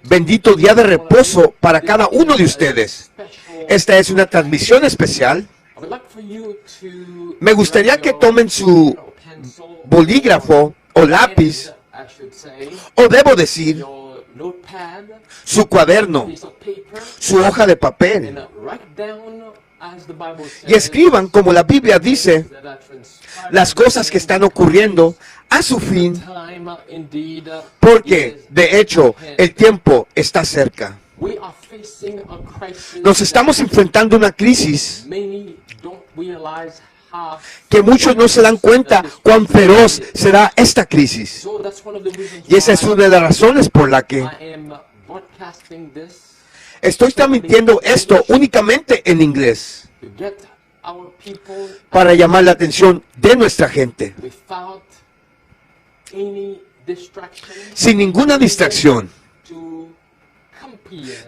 Bendito día de reposo para cada uno de ustedes. Esta es una transmisión especial. Me gustaría que tomen su bolígrafo o lápiz, o debo decir, su cuaderno, su hoja de papel, y escriban, como la Biblia dice, las cosas que están ocurriendo a su fin, porque de hecho el tiempo está cerca. Nos estamos enfrentando a una crisis que muchos no se dan cuenta cuán feroz será esta crisis. Y esa es una de las razones por la que estoy transmitiendo esto únicamente en inglés, para llamar la atención de nuestra gente, sin ninguna distracción.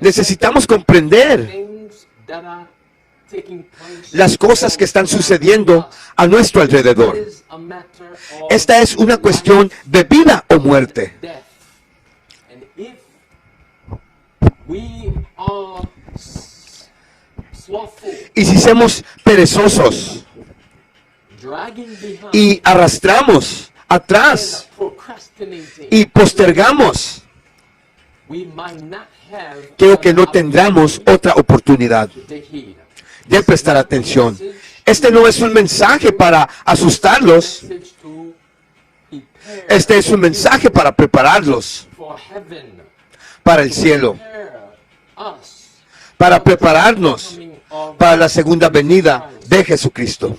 Necesitamos comprender las cosas que están sucediendo a nuestro alrededor. Esta es una cuestión de vida o muerte. Y si somos perezosos y arrastramos atrás y postergamos, creo que no tendremos otra oportunidad de prestar atención. Este no es un mensaje para asustarlos. Este es un mensaje para prepararlos para el cielo, para prepararnos para la segunda venida de Jesucristo.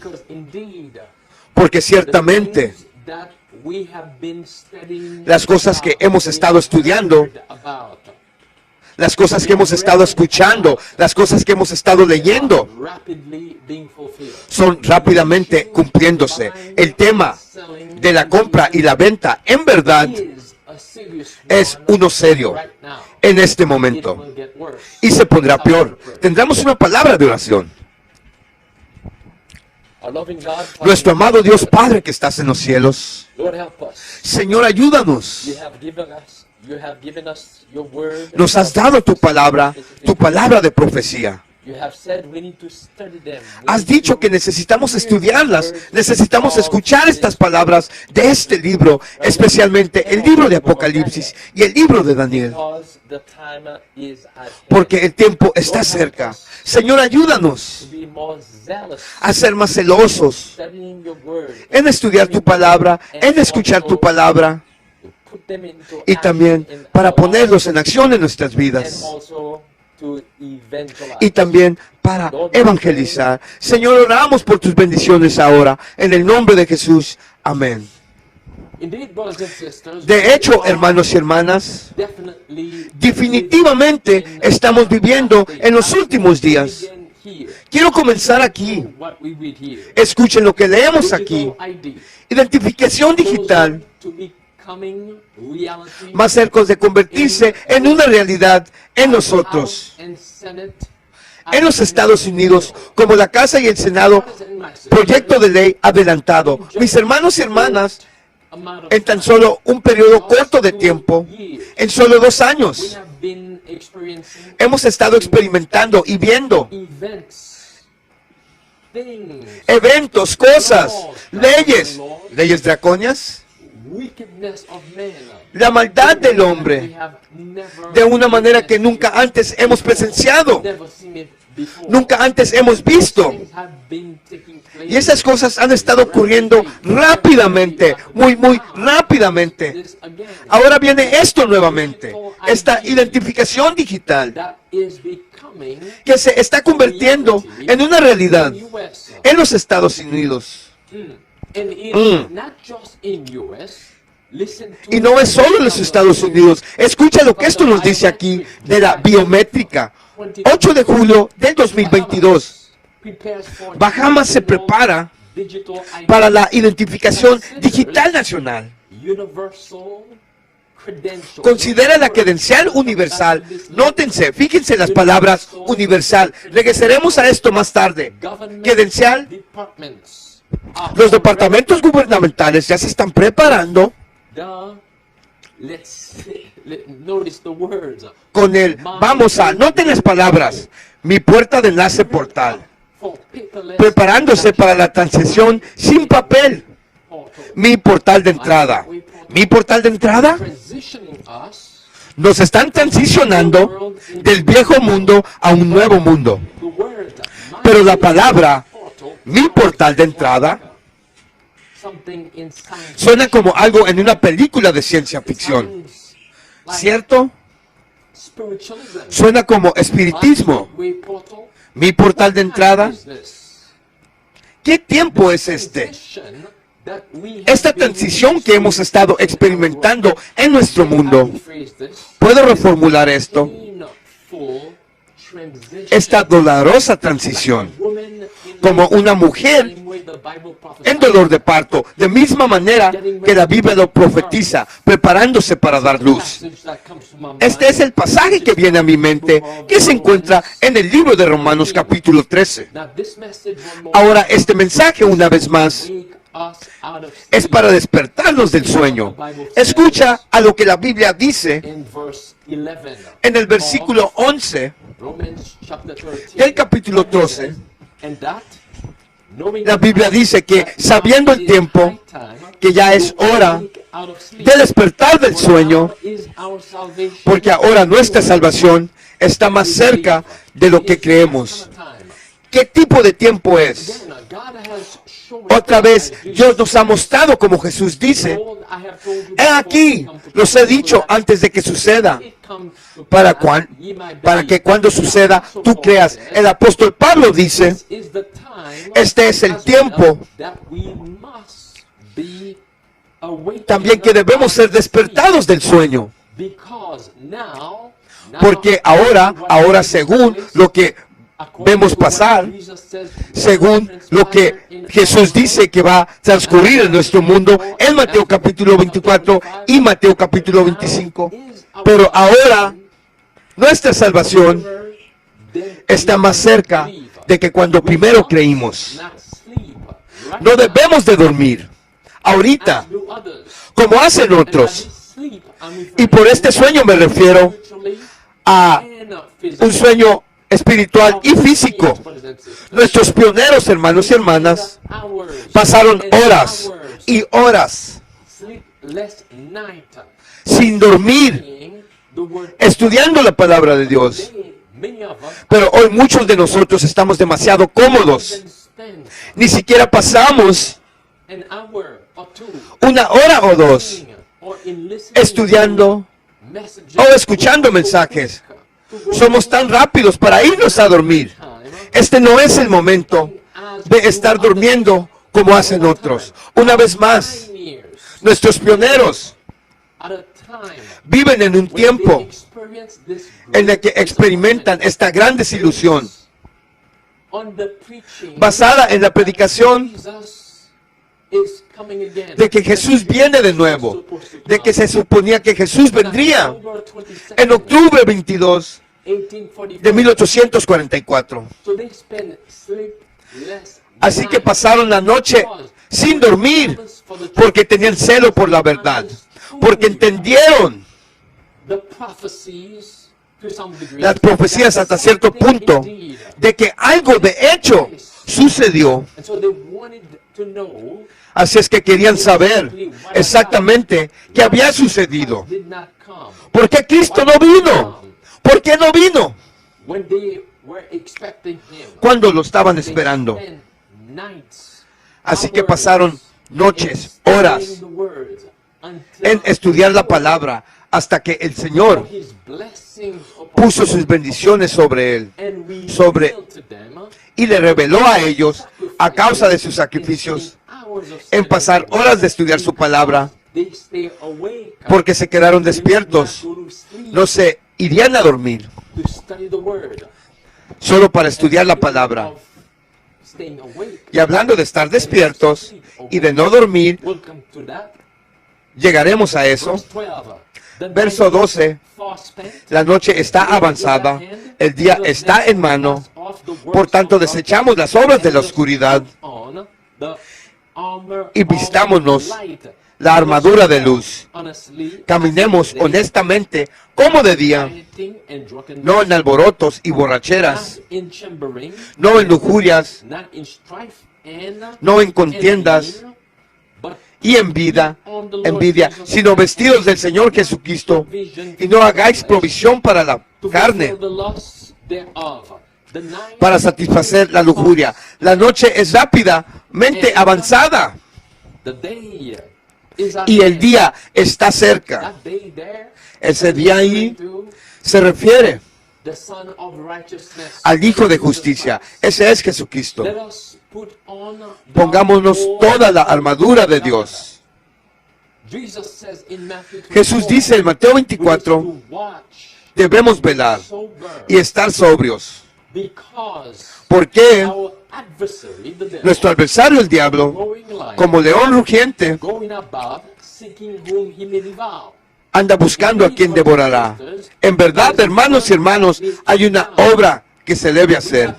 Porque ciertamente las cosas que hemos estado estudiando, las cosas que hemos estado escuchando, las cosas que hemos estado leyendo, son rápidamente cumpliéndose. El tema de la compra y la venta, en verdad, es uno serio en este momento. Y se pondrá peor. Tendremos una palabra de oración. Nuestro amado Dios Padre que estás en los cielos, Señor, ayúdanos. Nos has dado tu palabra de profecía. Has dicho que necesitamos estudiarlas, necesitamos escuchar estas palabras de este libro, especialmente el libro de Apocalipsis y el libro de Daniel, porque el tiempo está cerca. Señor, ayúdanos a ser más celosos en estudiar tu palabra, en escuchar tu palabra, y también para ponerlos en acción en nuestras vidas. Y también para evangelizar. Señor, oramos por tus bendiciones ahora, en el nombre de Jesús. Amén. De hecho, hermanos y hermanas, definitivamente estamos viviendo en los últimos días. Quiero comenzar aquí. Escuchen lo que leemos aquí. Identificación digital, más cerca de convertirse en una realidad en nosotros. En los Estados Unidos, como la Casa y el Senado, proyecto de ley adelantado. Mis hermanos y hermanas, en tan solo un periodo corto de tiempo, en solo 2 años, hemos estado experimentando y viendo eventos, cosas, leyes draconias, la maldad del hombre, de una manera que nunca antes hemos presenciado, nunca antes hemos visto. Y esas cosas han estado ocurriendo rápidamente, muy rápidamente. Ahora viene esto nuevamente, esta identificación digital, que se está convirtiendo en una realidad en los Estados Unidos. Y no es solo en los Estados Unidos. Escucha lo que esto nos dice aquí de la biométrica. 8 de julio del 2022. Bahamas se prepara para la identificación digital nacional. Considera la credencial universal. Nótense, fíjense las palabras universal. Regresaremos a esto más tarde. Credencial. Los departamentos gubernamentales ya se están preparando con el vamos a, noten las palabras, mi puerta de enlace portal, preparándose para la transición sin papel, mi portal de entrada. Mi portal de entrada nos están transicionando del viejo mundo a un nuevo mundo. Pero la palabra, mi portal de entrada, suena como algo en una película de ciencia ficción, ¿cierto? Suena como espiritismo. Mi portal de entrada. ¿Qué tiempo es este? Esta transición que hemos estado experimentando en nuestro mundo. ¿Puedo reformular esto? Esta dolorosa transición, como una mujer en dolor de parto, de misma manera que la Biblia lo profetiza, preparándose para dar luz. Este es el pasaje que viene a mi mente, que se encuentra en el libro de Romanos capítulo 13. Ahora, este mensaje, una vez más, es para despertarnos del sueño. Escucha a lo que la Biblia dice en el versículo 11 del capítulo 13. La Biblia dice que sabiendo el tiempo, que ya es hora de despertar del sueño, porque ahora nuestra salvación está más cerca de lo que creemos. ¿Qué tipo de tiempo es? Otra vez, Dios nos ha mostrado como Jesús dice, he aquí, los he dicho antes de que suceda, para que cuando suceda, tú creas. El apóstol Pablo dice, este es el tiempo también que debemos ser despertados del sueño. Porque ahora según lo que vemos pasar, según lo que Jesús dice que va a transcurrir en nuestro mundo, en Mateo capítulo 24 y Mateo capítulo 25. Pero ahora, nuestra salvación está más cerca de que cuando primero creímos. No debemos de dormir ahorita, como hacen otros. Y por este sueño me refiero a un sueño espiritual y físico. Nuestros pioneros, hermanos y hermanas, pasaron horas y horas sin dormir, estudiando la palabra de Dios. Pero hoy muchos de nosotros estamos demasiado cómodos. Ni siquiera pasamos una hora o dos estudiando o escuchando mensajes. Somos tan rápidos para irnos a dormir. Este no es el momento de estar durmiendo como hacen otros. Una vez más, nuestros pioneros viven en un tiempo en el que experimentan esta gran desilusión basada en la predicación de que Jesús viene de nuevo, de que se suponía que Jesús vendría en octubre 22 de 1844. Así que pasaron la noche sin dormir porque tenían celo por la verdad, porque entendieron las profecías hasta cierto punto de que algo de hecho sucedió. Así es que querían saber exactamente qué había sucedido. ¿Por qué Cristo no vino? ¿Por qué no vino? Cuando lo estaban esperando. Así que pasaron noches, horas en estudiar la palabra hasta que el Señor puso sus bendiciones sobre él, y le reveló a ellos, a causa de sus sacrificios, en pasar horas de estudiar su palabra, porque se quedaron despiertos, no se irían a dormir, solo para estudiar la palabra. Y hablando de estar despiertos y de no dormir, llegaremos a eso. Verso 12, la noche está avanzada, el día está en mano, por tanto desechamos las obras de la oscuridad y vistámonos la armadura de luz. Caminemos honestamente como de día, no en alborotos y borracheras, no en lujurias, no en contiendas y envidia, sino vestidos del Señor Jesucristo, y no hagáis provisión para la carne, para satisfacer la lujuria. La noche es rápidamente avanzada y el día está cerca. Ese día ahí se refiere al Hijo de Justicia. Ese es Jesucristo. Pongámonos toda la armadura de Dios. Jesús dice en Mateo 24, debemos velar y estar sobrios, porque nuestro adversario, el diablo, como león rugiente, anda buscando a quien devorará. En verdad, hermanos y hermanos, hay una obra que se debe hacer.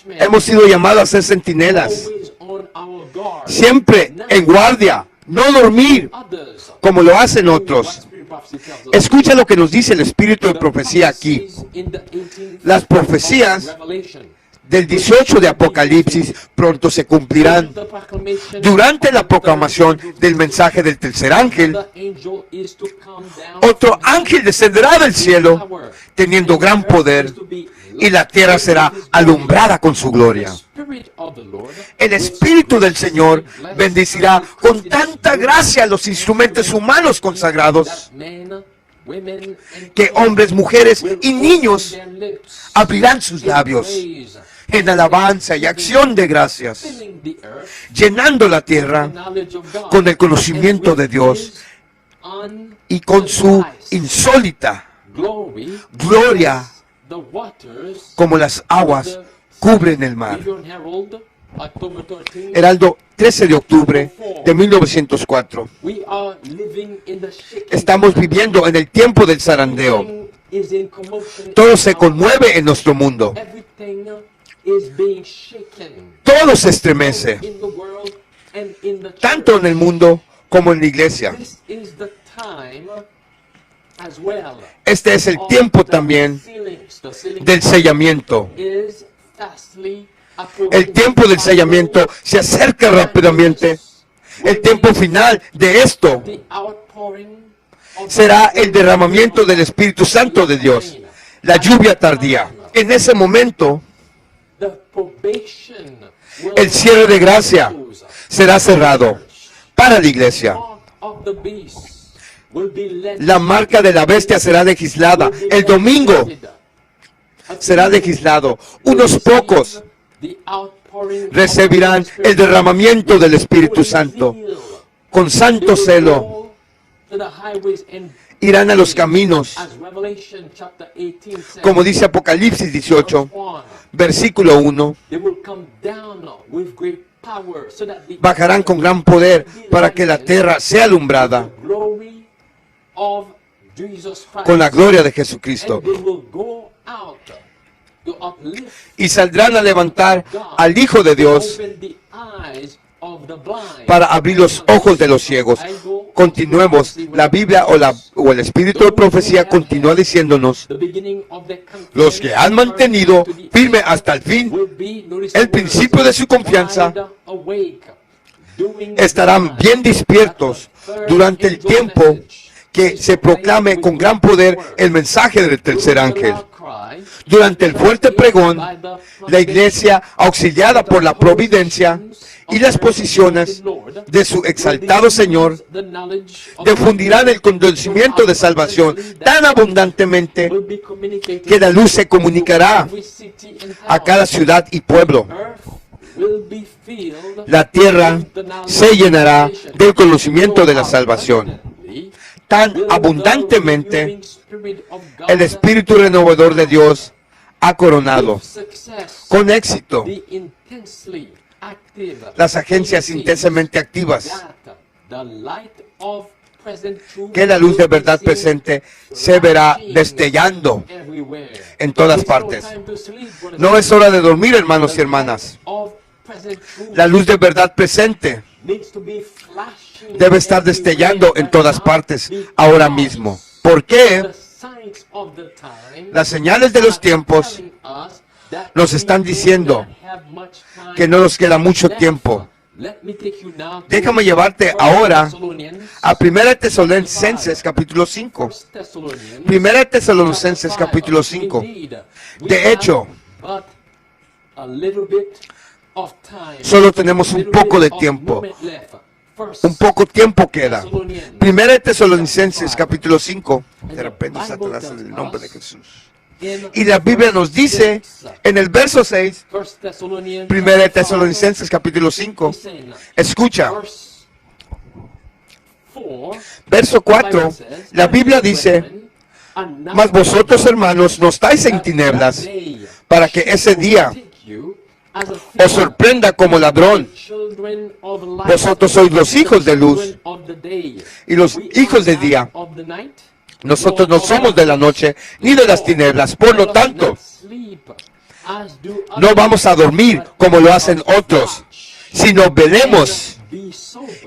Hemos sido llamados a ser centinelas, siempre en guardia, no dormir como lo hacen otros. Escucha lo que nos dice el espíritu de profecía aquí. Las profecías del 18 de Apocalipsis pronto se cumplirán. Durante la proclamación del mensaje del tercer ángel, otro ángel descenderá del cielo teniendo gran poder, y la tierra será alumbrada con su gloria. El Espíritu del Señor bendecirá con tanta gracia a los instrumentos humanos consagrados, que hombres, mujeres y niños abrirán sus labios en alabanza y acción de gracias, llenando la tierra con el conocimiento de Dios y con su insólita gloria, como las aguas cubren el mar. Heraldo, 13 de octubre de 1904. Estamos viviendo en el tiempo del zarandeo. Todo se conmueve en nuestro mundo. Todo se estremece, tanto en el mundo como en la iglesia. Este es el tiempo también del sellamiento. El tiempo del sellamiento se acerca rápidamente. El tiempo final de esto será el derramamiento del Espíritu Santo de Dios, la lluvia tardía. En ese momento, el cierre de gracia será cerrado para la iglesia. La marca de la bestia será legislada. El domingo será legislado. Unos pocos recibirán el derramamiento del Espíritu Santo. Con santo celo irán a los caminos, como dice Apocalipsis 18, versículo 1. Bajarán con gran poder para que la tierra sea alumbrada con la gloria de Jesucristo. Y saldrán a levantar al Hijo de Dios para abrir los ojos de los ciegos. Continuemos. La Biblia o el Espíritu de Profecía continúa diciéndonos: los que han mantenido firme hasta el fin el principio de su confianza estarán bien despiertos durante el tiempo que se proclame con gran poder el mensaje del tercer ángel. Durante el fuerte pregón, la iglesia, auxiliada por la providencia y las posiciones de su exaltado Señor, difundirán el conocimiento de salvación tan abundantemente que la luz se comunicará a cada ciudad y pueblo. La tierra se llenará del conocimiento de la salvación. Tan abundantemente, el Espíritu renovador de Dios ha coronado con éxito las agencias intensamente activas, que la luz de verdad presente se verá destellando en todas partes. No es hora de dormir, hermanos y hermanas. La luz de verdad presente debe estar destellando en todas partes ahora mismo. ¿Por qué? Las señales de los tiempos nos están diciendo que no nos queda mucho tiempo. Déjame llevarte ahora a 1 Tesalonicenses capítulo 5. 1 Tesalonicenses capítulo 5. De hecho, solo tenemos un poco de tiempo. Un poco tiempo queda. 1 Tesalonicenses capítulo 5. De repente Satanás en el nombre de Jesús. Y la Biblia nos dice en el verso 6, 1 Tesalonicenses capítulo 5, escucha, verso 4, la Biblia dice, mas vosotros hermanos no estáis en tinieblas, para que ese día os sorprenda como ladrón. Vosotros sois los hijos de luz y los hijos de día. Nosotros no somos de la noche ni de las tinieblas. Por lo tanto, no vamos a dormir como lo hacen otros, sino velemos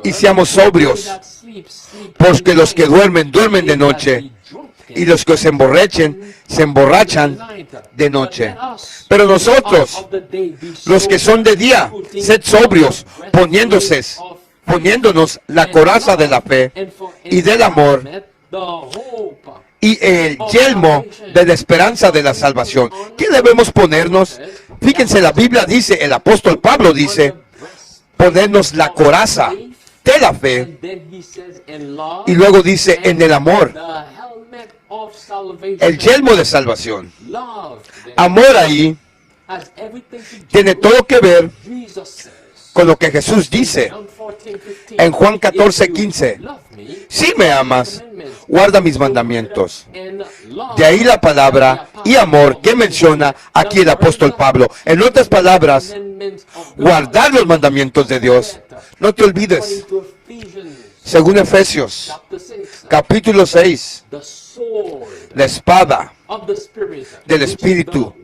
y seamos sobrios. Porque los que duermen, duermen de noche, y los que se emborrachan de noche. Pero nosotros, los que son de día, sed sobrios, poniéndonos la coraza de la fe y del amor, y el yelmo de la esperanza de la salvación. ¿Qué debemos ponernos? Fíjense, la Biblia dice, el apóstol Pablo dice, ponernos la coraza de la fe, y luego dice, en el amor, el yelmo de salvación. Amor ahí tiene todo que ver con lo que Jesús dice en Juan 14:15. Si me amas, guarda mis mandamientos. De ahí la palabra y amor que menciona aquí el apóstol Pablo. En otras palabras, guardar los mandamientos de Dios. No te olvides, según Efesios capítulo 6, la espada del Espíritu,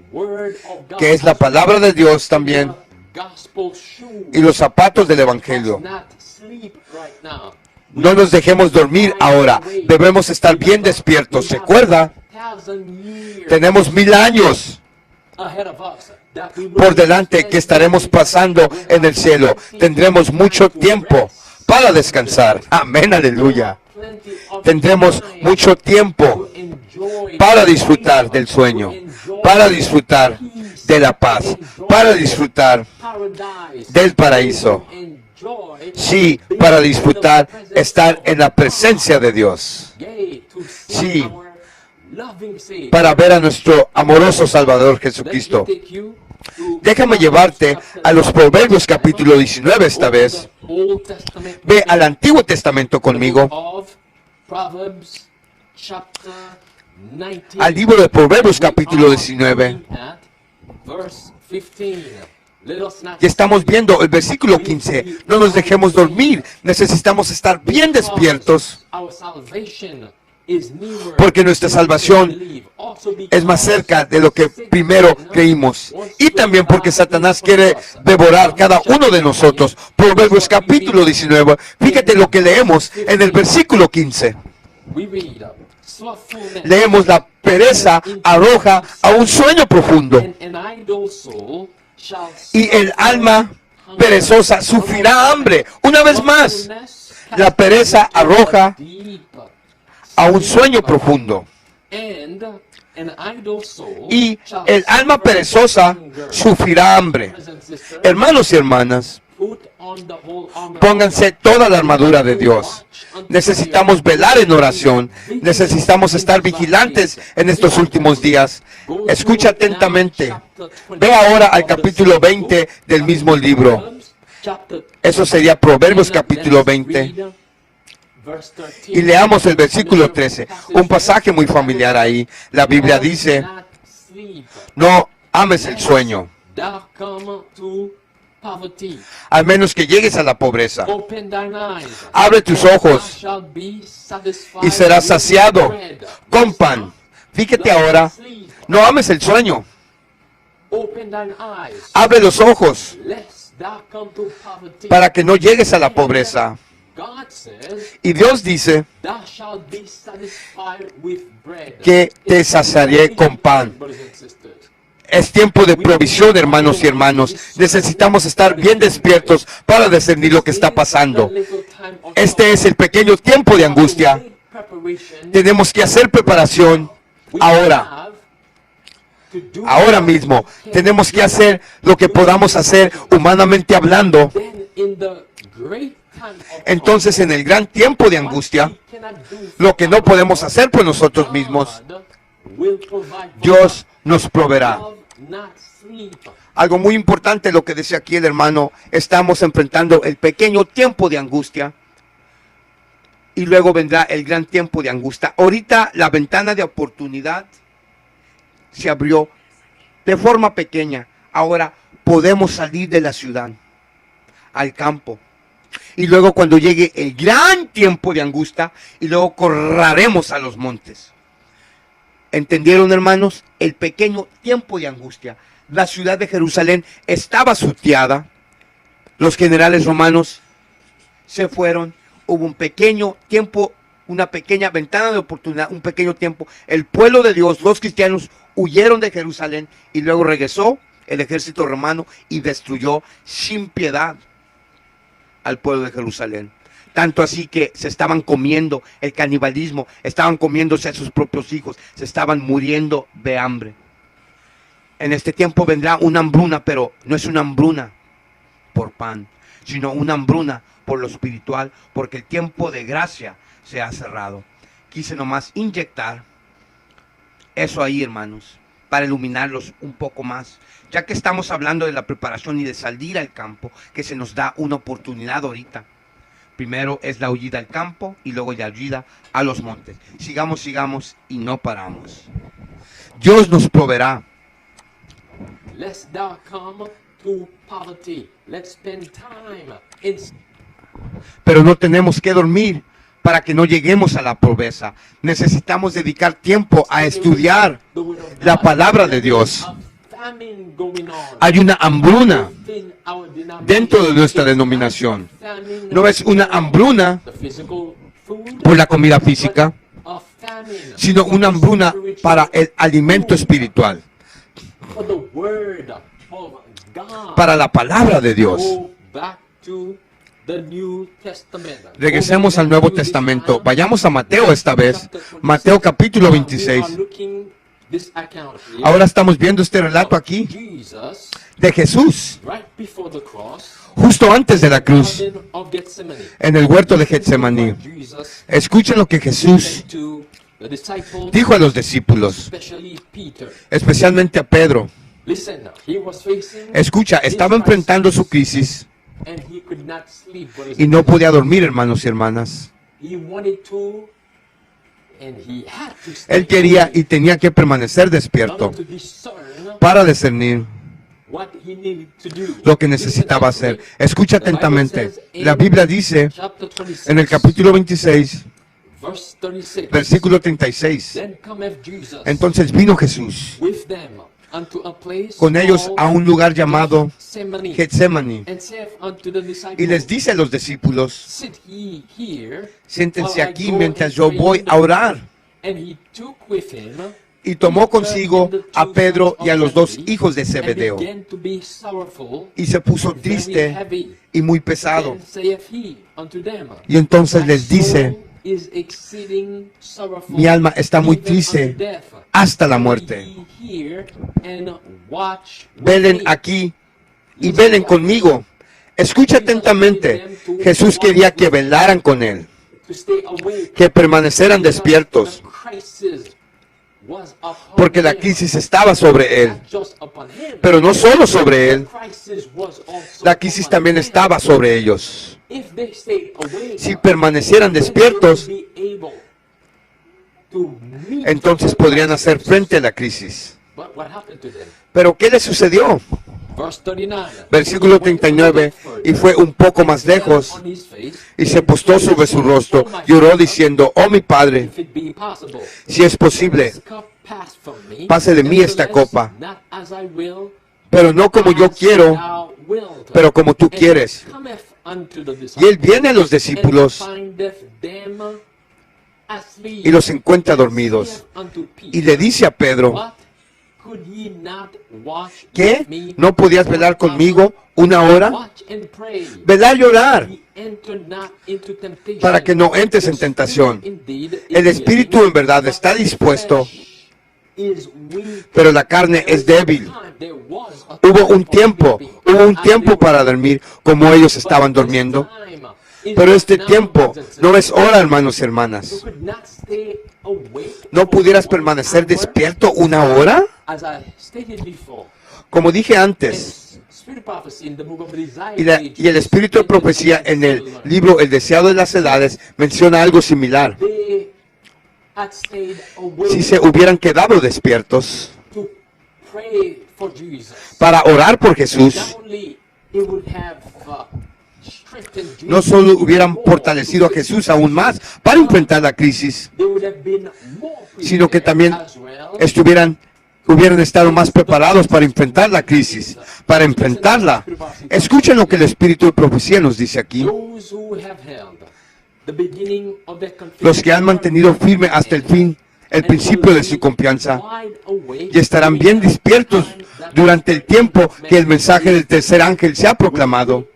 que es la palabra de Dios también, y los zapatos del Evangelio. No nos dejemos dormir ahora. Debemos estar bien despiertos. Recuerda, tenemos 1000 años por delante que estaremos pasando en el cielo. Tendremos mucho tiempo para descansar. Amén, aleluya. Tendremos mucho tiempo para disfrutar del sueño, para disfrutar de la paz, para disfrutar del paraíso. Sí, para disfrutar estar en la presencia de Dios. Sí, para ver a nuestro amoroso Salvador Jesucristo. Déjame llevarte a los Proverbios capítulo 19 esta vez. Ve al Antiguo Testamento conmigo. Al libro de Proverbios capítulo 19. Y estamos viendo el versículo 15. No nos dejemos dormir. Necesitamos estar bien despiertos, porque nuestra salvación es más cerca de lo que primero creímos. Y también porque Satanás quiere devorar cada uno de nosotros. Proverbios capítulo 19. Fíjate lo que leemos en el versículo 15. Leemos: la pereza arroja a un sueño profundo, y el alma perezosa sufrirá hambre. Una vez más, la pereza arroja a un sueño profundo, y el alma perezosa sufrirá hambre. Hermanos y hermanas, pónganse toda la armadura de Dios. Necesitamos velar en oración. Necesitamos estar vigilantes en estos últimos días. Escucha atentamente. Ve ahora al capítulo 20 del mismo libro. Eso sería Proverbios capítulo 20. Y leamos el versículo 13. Un pasaje muy familiar ahí. La Biblia dice: no ames el sueño, al menos que llegues a la pobreza. Abre tus ojos y serás saciado con pan. Fíjate ahora, no ames el sueño. Abre los ojos para que no llegues a la pobreza. Y Dios dice que te saciaré con pan. Es tiempo de provisión, hermanos y hermanos. Necesitamos estar bien despiertos para discernir lo que está pasando. Este es el pequeño tiempo de angustia. Tenemos que hacer preparación ahora. Ahora mismo. Tenemos que hacer lo que podamos hacer humanamente hablando. Entonces, en el gran tiempo de angustia, lo que no podemos hacer por nosotros mismos, Dios nos proveerá. Algo muy importante lo que dice aquí el hermano, estamos enfrentando el pequeño tiempo de angustia y luego vendrá el gran tiempo de angustia. Ahorita la ventana de oportunidad se abrió de forma pequeña. Ahora podemos salir de la ciudad al campo. Y luego cuando llegue el gran tiempo de angustia, y luego correremos a los montes. ¿Entendieron, hermanos? El pequeño tiempo de angustia. La ciudad de Jerusalén estaba sitiada. Los generales romanos se fueron. Hubo un pequeño tiempo, una pequeña ventana de oportunidad, un pequeño tiempo. El pueblo de Dios, los cristianos, huyeron de Jerusalén y luego regresó el ejército romano y destruyó sin piedad al pueblo de Jerusalén. Tanto así que se estaban comiendo el canibalismo, estaban comiéndose a sus propios hijos, se estaban muriendo de hambre. En este tiempo vendrá una hambruna, pero no es una hambruna por pan, sino una hambruna por lo espiritual, porque el tiempo de gracia se ha cerrado. Quise nomás inyectar eso ahí, hermanos, para iluminarlos un poco más, ya que estamos hablando de la preparación y de salir al campo, que se nos da una oportunidad ahorita. Primero es la huida al campo y luego la huida a los montes. Sigamos y no paramos. Dios nos proveerá. Pero no tenemos que dormir para que no lleguemos a la pobreza. Necesitamos dedicar tiempo a estudiar la palabra de Dios. Hay una hambruna dentro de nuestra denominación. No es una hambruna por la comida física, sino una hambruna para el alimento espiritual, para la palabra de Dios. Regresemos al Nuevo Testamento. Vayamos a Mateo esta vez. Mateo capítulo 26. Ahora estamos viendo este relato aquí de Jesús justo antes de la cruz en el huerto de Getsemaní. Escuchen lo que Jesús dijo a los discípulos, especialmente a Pedro. Escucha, estaba enfrentando su crisis y no podía dormir, hermanos y hermanas. Él quería y tenía que permanecer despierto para discernir lo que necesitaba hacer. Escucha atentamente. La Biblia dice en el capítulo 26, versículo 36. Entonces vino Jesús con ellos a un lugar llamado Getsemaní y les dice a los discípulos: siéntense aquí mientras yo voy a orar. Y tomó consigo a Pedro y a los dos hijos de Zebedeo y se puso triste y muy pesado. Y entonces les dice: mi alma está muy triste hasta la muerte. Velen aquí y velen conmigo. Escucha atentamente. Jesús quería que velaran con él, que permanecieran despiertos, porque la crisis estaba sobre él. Pero no solo sobre él, la crisis también estaba sobre ellos. Si permanecieran despiertos, entonces podrían hacer frente a la crisis. Pero ¿qué le sucedió? Versículo 39, y fue un poco más lejos, y se postró sobre su rostro, y oró diciendo: oh mi Padre, si es posible, pase de mí esta copa, pero no como yo quiero, pero como tú quieres. Y Él viene a los discípulos y los encuentra dormidos. Y le dice a Pedro, ¿qué? ¿No podías velar conmigo una hora? Velar y orar para que no entres en tentación. El espíritu en verdad está dispuesto, pero la carne es débil. Hubo un tiempo para dormir, como ellos estaban durmiendo. Pero este tiempo no es hora, hermanos y hermanas. ¿No pudieras permanecer despierto una hora? Como dije antes, y el espíritu de profecía en el libro El deseado de las edades menciona algo similar. Si se hubieran quedado despiertos para orar por Jesús, no solo hubieran fortalecido a Jesús aún más para enfrentar la crisis, sino que también hubieran estado más preparados para enfrentar la crisis, para enfrentarla. Escuchen lo que el espíritu de profecía nos dice aquí. Los que han mantenido firme hasta el fin, el principio de su confianza, y estarán bien despiertos durante el tiempo que el mensaje del tercer ángel se ha proclamado.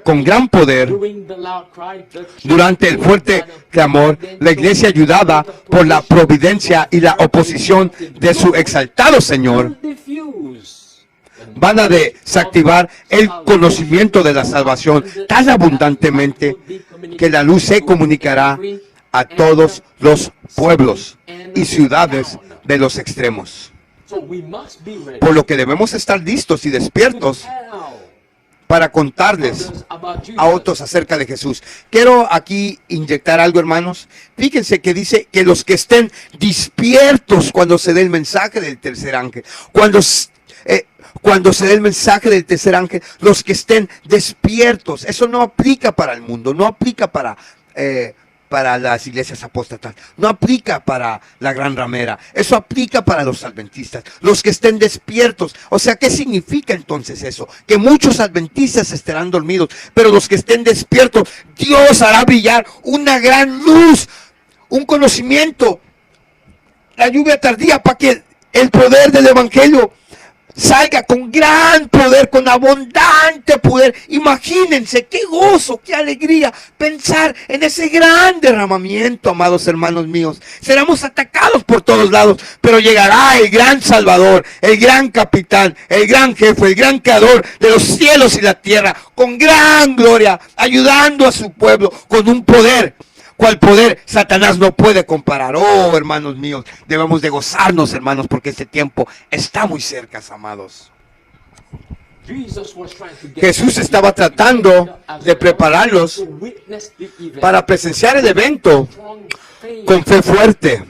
Con gran poder, durante el fuerte clamor, la iglesia, ayudada por la providencia y la oposición de su exaltado Señor, van a desactivar el conocimiento de la salvación tan abundantemente que la luz se comunicará a todos los pueblos y ciudades de los extremos. Por lo que debemos estar listos y despiertos para contarles a otros acerca de Jesús. Quiero aquí inyectar algo, hermanos. Fíjense que dice que los que estén despiertos cuando se dé el mensaje del tercer ángel. Cuando se dé el mensaje del tercer ángel, los que estén despiertos. Eso no aplica para el mundo, no aplica para las iglesias apóstatas, no aplica para la gran ramera, eso aplica para los adventistas, los que estén despiertos. O sea, ¿qué significa entonces eso? Que muchos adventistas estarán dormidos, pero los que estén despiertos, Dios hará brillar una gran luz, un conocimiento, la lluvia tardía, para que el poder del evangelio salga con gran poder, con abundante poder. Imagínense qué gozo, qué alegría pensar en ese gran derramamiento, amados hermanos míos. Seremos atacados por todos lados, pero llegará el gran Salvador, el gran capitán, el gran jefe, el gran creador de los cielos y la tierra, con gran gloria, ayudando a su pueblo con un poder cual poder Satanás no puede comparar. Oh, hermanos míos, debemos de gozarnos, hermanos, porque este tiempo está muy cerca, amados. Jesús estaba tratando de prepararlos para presenciar el evento con fe fuerte.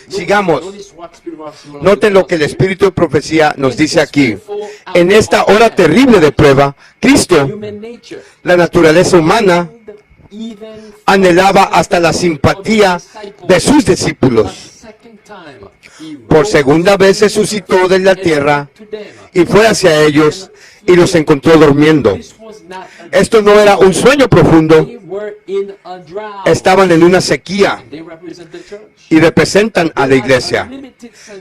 Sigamos. Noten lo que el espíritu de profecía nos dice aquí. En esta hora terrible de prueba, Cristo, la naturaleza humana, anhelaba hasta la simpatía de sus discípulos. Por segunda vez resucitó de la tierra y fue hacia ellos y los encontró durmiendo. Esto no era un sueño profundo. Estaban en una sequía y representan a la iglesia.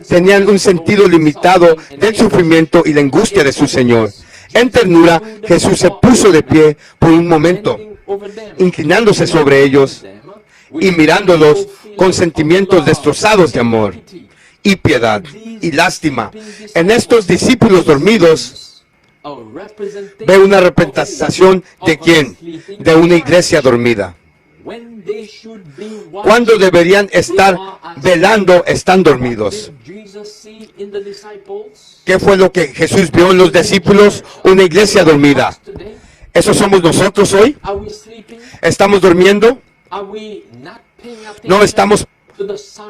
Tenían un sentido limitado del sufrimiento y la angustia de su Señor. En ternura, Jesús se puso de pie por un momento, inclinándose sobre ellos y mirándolos con sentimientos destrozados de amor y piedad y lástima. En estos discípulos dormidos ve una representación de ¿quién? De una iglesia dormida. Cuando deberían estar velando, están dormidos. ¿Qué fue lo que Jesús vio en los discípulos? Una iglesia dormida. ¿Eso somos nosotros hoy? ¿Estamos durmiendo? ¿No estamos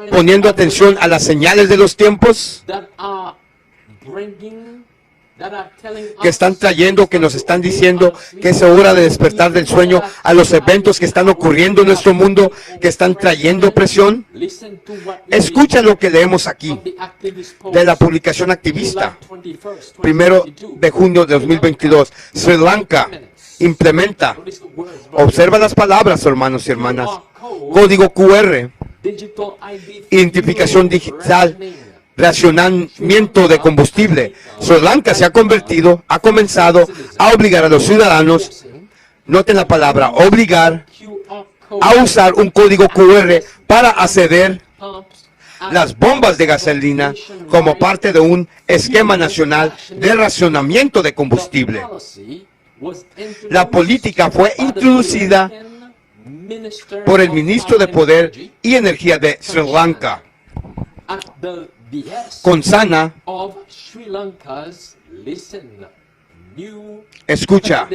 poniendo atención a las señales de los tiempos que están trayendo, que nos están diciendo que es hora de despertar del sueño a los eventos que están ocurriendo en nuestro mundo, que están trayendo presión? Escucha lo que leemos aquí de la publicación activista, 1 de junio de 2022. Sri Lanka, implementa, observa las palabras, hermanos y hermanas, código QR, identificación digital, racionamiento de combustible. Sri Lanka ha comenzado a obligar a los ciudadanos, noten la palabra, obligar a usar un código QR para acceder las bombas de gasolina como parte de un esquema nacional de racionamiento de combustible. La política fue introducida por el ministro de Poder y Energía de Sri Lanka, Konsana. Escucha,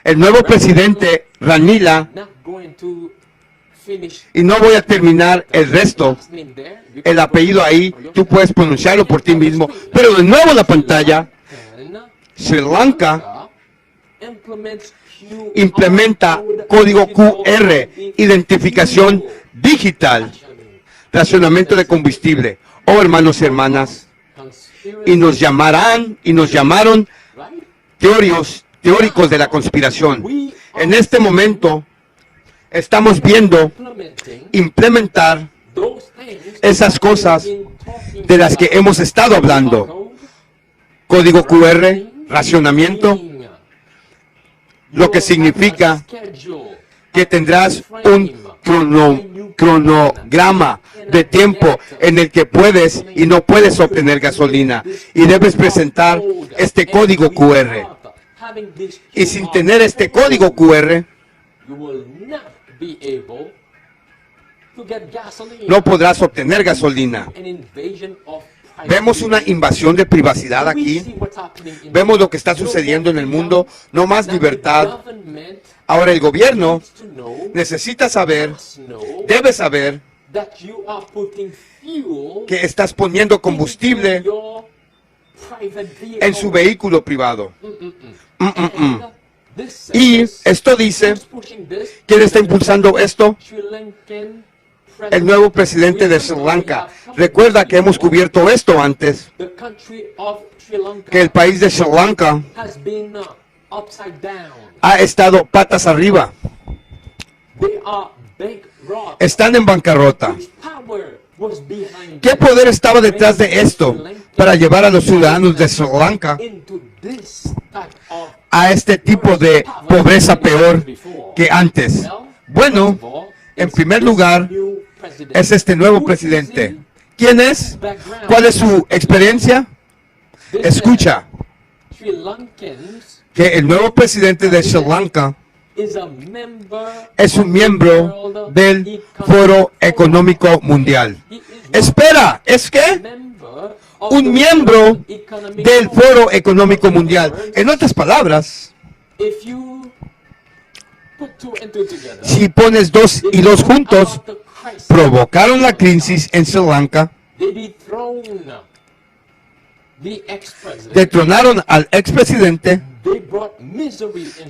el nuevo presidente Ranila, y no voy a terminar el resto, el apellido ahí, tú puedes pronunciarlo por ti mismo, pero de nuevo en la pantalla, Sri Lanka implementa código QR, identificación digital, racionamiento de combustible. Oh, hermanos y hermanas, y nos llamaron teóricos de la conspiración. En este momento estamos viendo implementar esas cosas de las que hemos estado hablando. Código QR, racionamiento, lo que significa que tendrás un cronograma de tiempo en el que puedes y no puedes obtener gasolina, y debes presentar este código QR. Y sin tener este código QR, no podrás obtener gasolina. Vemos una invasión de privacidad aquí. Vemos lo que está sucediendo en el mundo. No más libertad. Ahora el gobierno necesita saber, debe saber, que estás poniendo combustible en su vehículo privado. Y esto dice, ¿quién está impulsando esto? El nuevo presidente de Sri Lanka. Recuerda que hemos cubierto esto antes, que el país de Sri Lanka ha estado patas arriba. Están en bancarrota. ¿Qué poder estaba detrás de esto para llevar a los ciudadanos de Sri Lanka a este tipo de pobreza peor que antes? Bueno, en primer lugar, es este nuevo presidente. ¿Quién es? ¿Cuál es su experiencia? Escucha, que el nuevo presidente de Sri Lanka es un miembro del Foro Económico Mundial. Espera, ¿es qué? Un miembro del Foro Económico Mundial. En otras palabras, si pones 2 y 2 juntos, provocaron la crisis en Sri Lanka, detronaron al expresidente,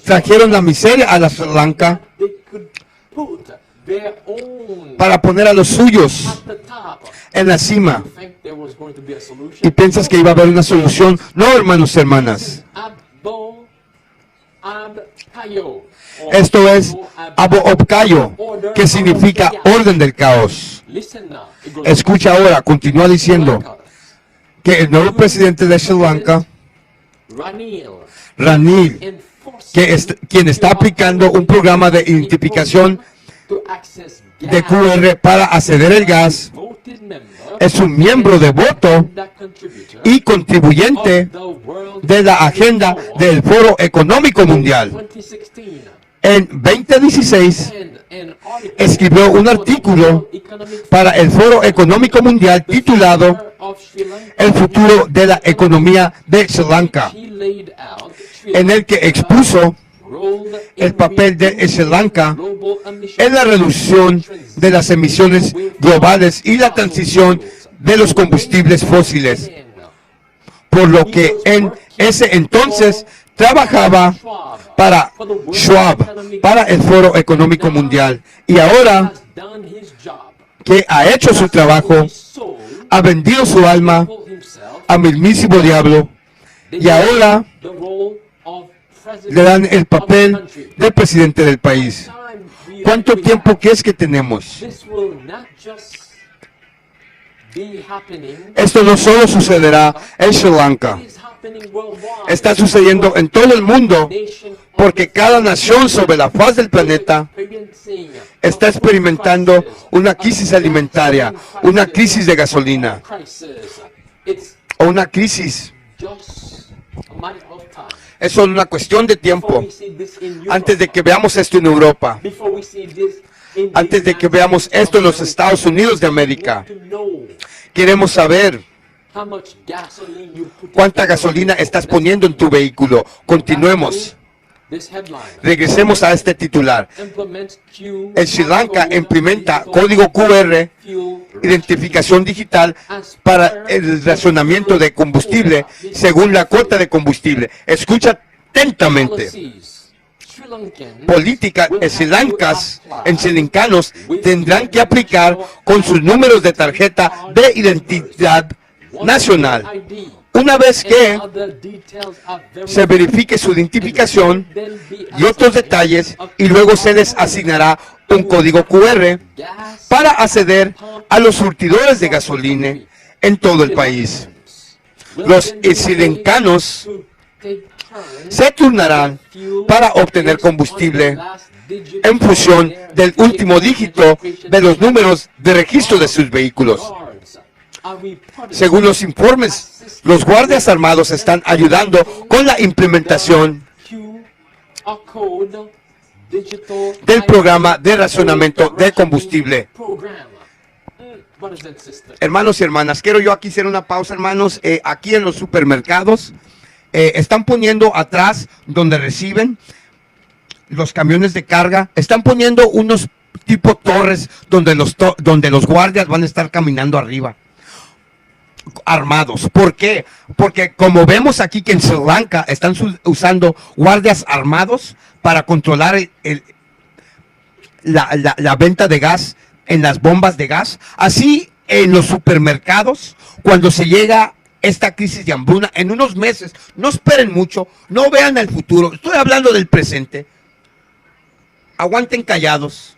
trajeron la miseria a la Sri Lanka para poner a los suyos en la cima. ¿Y piensas que iba a haber una solución? No, hermanos y hermanas. Esto es Abo Opkayo, que significa orden del caos. Escucha ahora, continúa diciendo que el nuevo presidente de Sri Lanka, Ranil, quien está aplicando un programa de identificación de QR para acceder al gas, es un miembro de voto y contribuyente de la agenda del Foro Económico Mundial. En 2016, escribió un artículo para el Foro Económico Mundial titulado El futuro de la economía de Sri Lanka, en el que expuso el papel de Sri Lanka en la reducción de las emisiones globales y la transición de los combustibles fósiles, por lo que en ese entonces trabajaba para Schwab, para el Foro Económico Mundial, y ahora que ha hecho su trabajo, ha vendido su alma al mismísimo diablo, y ahora le dan el papel de presidente del país. ¿Cuánto tiempo crees que tenemos? Esto no solo sucederá en Sri Lanka, está sucediendo en todo el mundo, porque cada nación sobre la faz del planeta está experimentando una crisis alimentaria, una crisis de gasolina, o una crisis. Es solo una cuestión de tiempo antes de que veamos esto en Europa, antes de que veamos esto en los Estados Unidos de América. Queremos saber cuánta gasolina estás poniendo en tu vehículo. Continuemos. Regresemos a este titular. En Sri Lanka implementa código QR, identificación digital para el racionamiento de combustible según la cuota de combustible. Escucha atentamente. Política en Sri Lankanos tendrán que aplicar con sus números de tarjeta de identidad nacional. Una vez que se verifique su identificación y otros detalles, y luego se les asignará un código QR para acceder a los surtidores de gasolina en todo el país. Los srilancanos se turnarán para obtener combustible en función del último dígito de los números de registro de sus vehículos. Según los informes, los guardias armados están ayudando con la implementación del programa de racionamiento de combustible. Hermanos y hermanas, quiero yo aquí hacer una pausa, hermanos. Aquí en los supermercados están poniendo atrás donde reciben los camiones de carga, están poniendo unos tipo torres donde los guardias van a estar caminando arriba, armados. ¿Por qué? Porque como vemos aquí que en Sri Lanka están usando guardias armados para controlar la venta de gas en las bombas de gas. Así en los supermercados, cuando se llega esta crisis de hambruna, en unos meses, no esperen mucho, no vean el futuro, estoy hablando del presente, aguanten callados.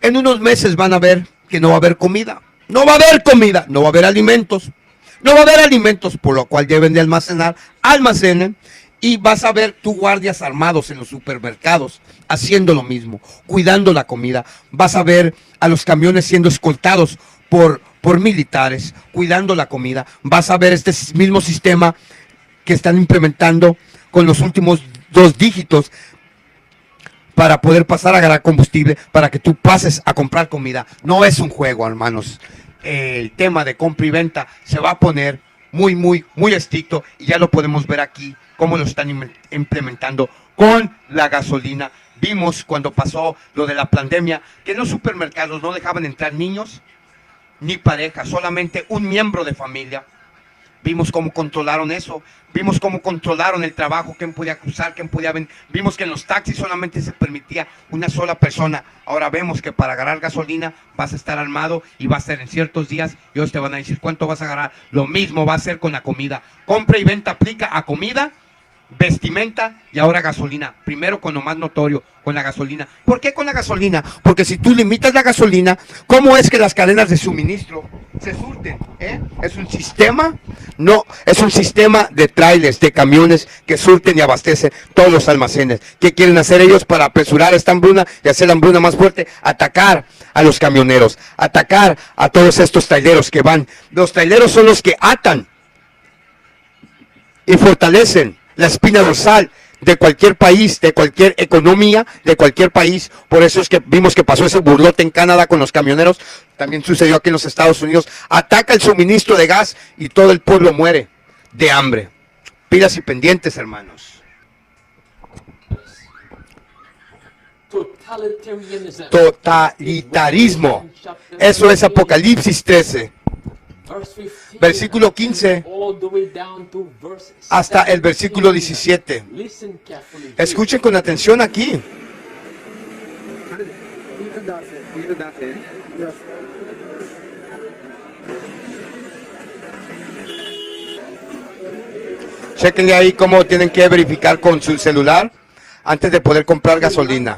En unos meses van a ver que no va a haber comida. No va a haber comida, no va a haber alimentos. No va a haber alimentos, por lo cual deben de almacenar, almacenen, y vas a ver tú guardias armados en los supermercados haciendo lo mismo, cuidando la comida. Vas a ver a los camiones siendo escoltados por militares, cuidando la comida. Vas a ver este mismo sistema que están implementando con los últimos 2 dígitos para poder pasar a agarrar combustible, para que tú pases a comprar comida. No es un juego, hermanos. El tema de compra y venta se va a poner muy estricto, y ya lo podemos ver aquí, cómo lo están implementando con la gasolina. Vimos cuando pasó lo de la pandemia, que en los supermercados no dejaban entrar niños ni parejas, solamente un miembro de familia. Vimos cómo controlaron eso, vimos cómo controlaron el trabajo, quién podía cruzar, quién podía venir. Vimos que en los taxis solamente se permitía una sola persona. Ahora vemos que para agarrar gasolina vas a estar armado, y va a ser en ciertos días, y ellos te van a decir cuánto vas a agarrar. Lo mismo va a ser con la comida. Compra y venta aplica a comida, vestimenta y ahora gasolina. Primero con lo más notorio, con la gasolina. ¿Por qué con la gasolina? Porque si tú limitas la gasolina, ¿cómo es que las cadenas de suministro se surten? ¿Es un sistema? No, es un sistema de trailers, de camiones que surten y abastecen todos los almacenes. ¿Qué quieren hacer ellos para apresurar esta hambruna y hacer la hambruna más fuerte? Atacar a los camioneros, atacar a todos estos traileros que van. Los traileros son los que atan y fortalecen la espina dorsal de cualquier país, de cualquier economía, de cualquier país. Por eso es que vimos que pasó ese burlote en Canadá con los camioneros. También sucedió aquí en los Estados Unidos. Ataca el suministro de gas y todo el pueblo muere de hambre. Pilas y pendientes, hermanos. Totalitarismo. Eso es Apocalipsis 13. Versículo 15 hasta el versículo 17. Escuchen con atención aquí. Chequenle ahí cómo tienen que verificar con su celular antes de poder comprar gasolina.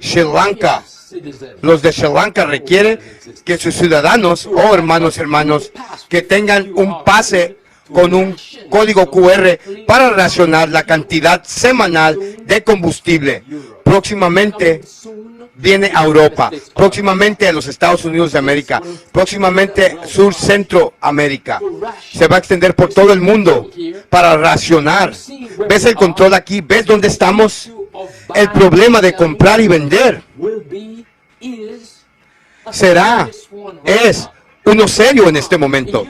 Sri Lanka. Los de Sri Lanka requieren que sus ciudadanos, hermanos, que tengan un pase con un código QR para racionar la cantidad semanal de combustible. Próximamente viene a Europa, próximamente a los Estados Unidos de América, próximamente Sur Centroamérica. Se va a extender por todo el mundo para racionar. ¿Ves el control aquí? ¿Ves dónde estamos? El problema de comprar y vender es uno serio en este momento.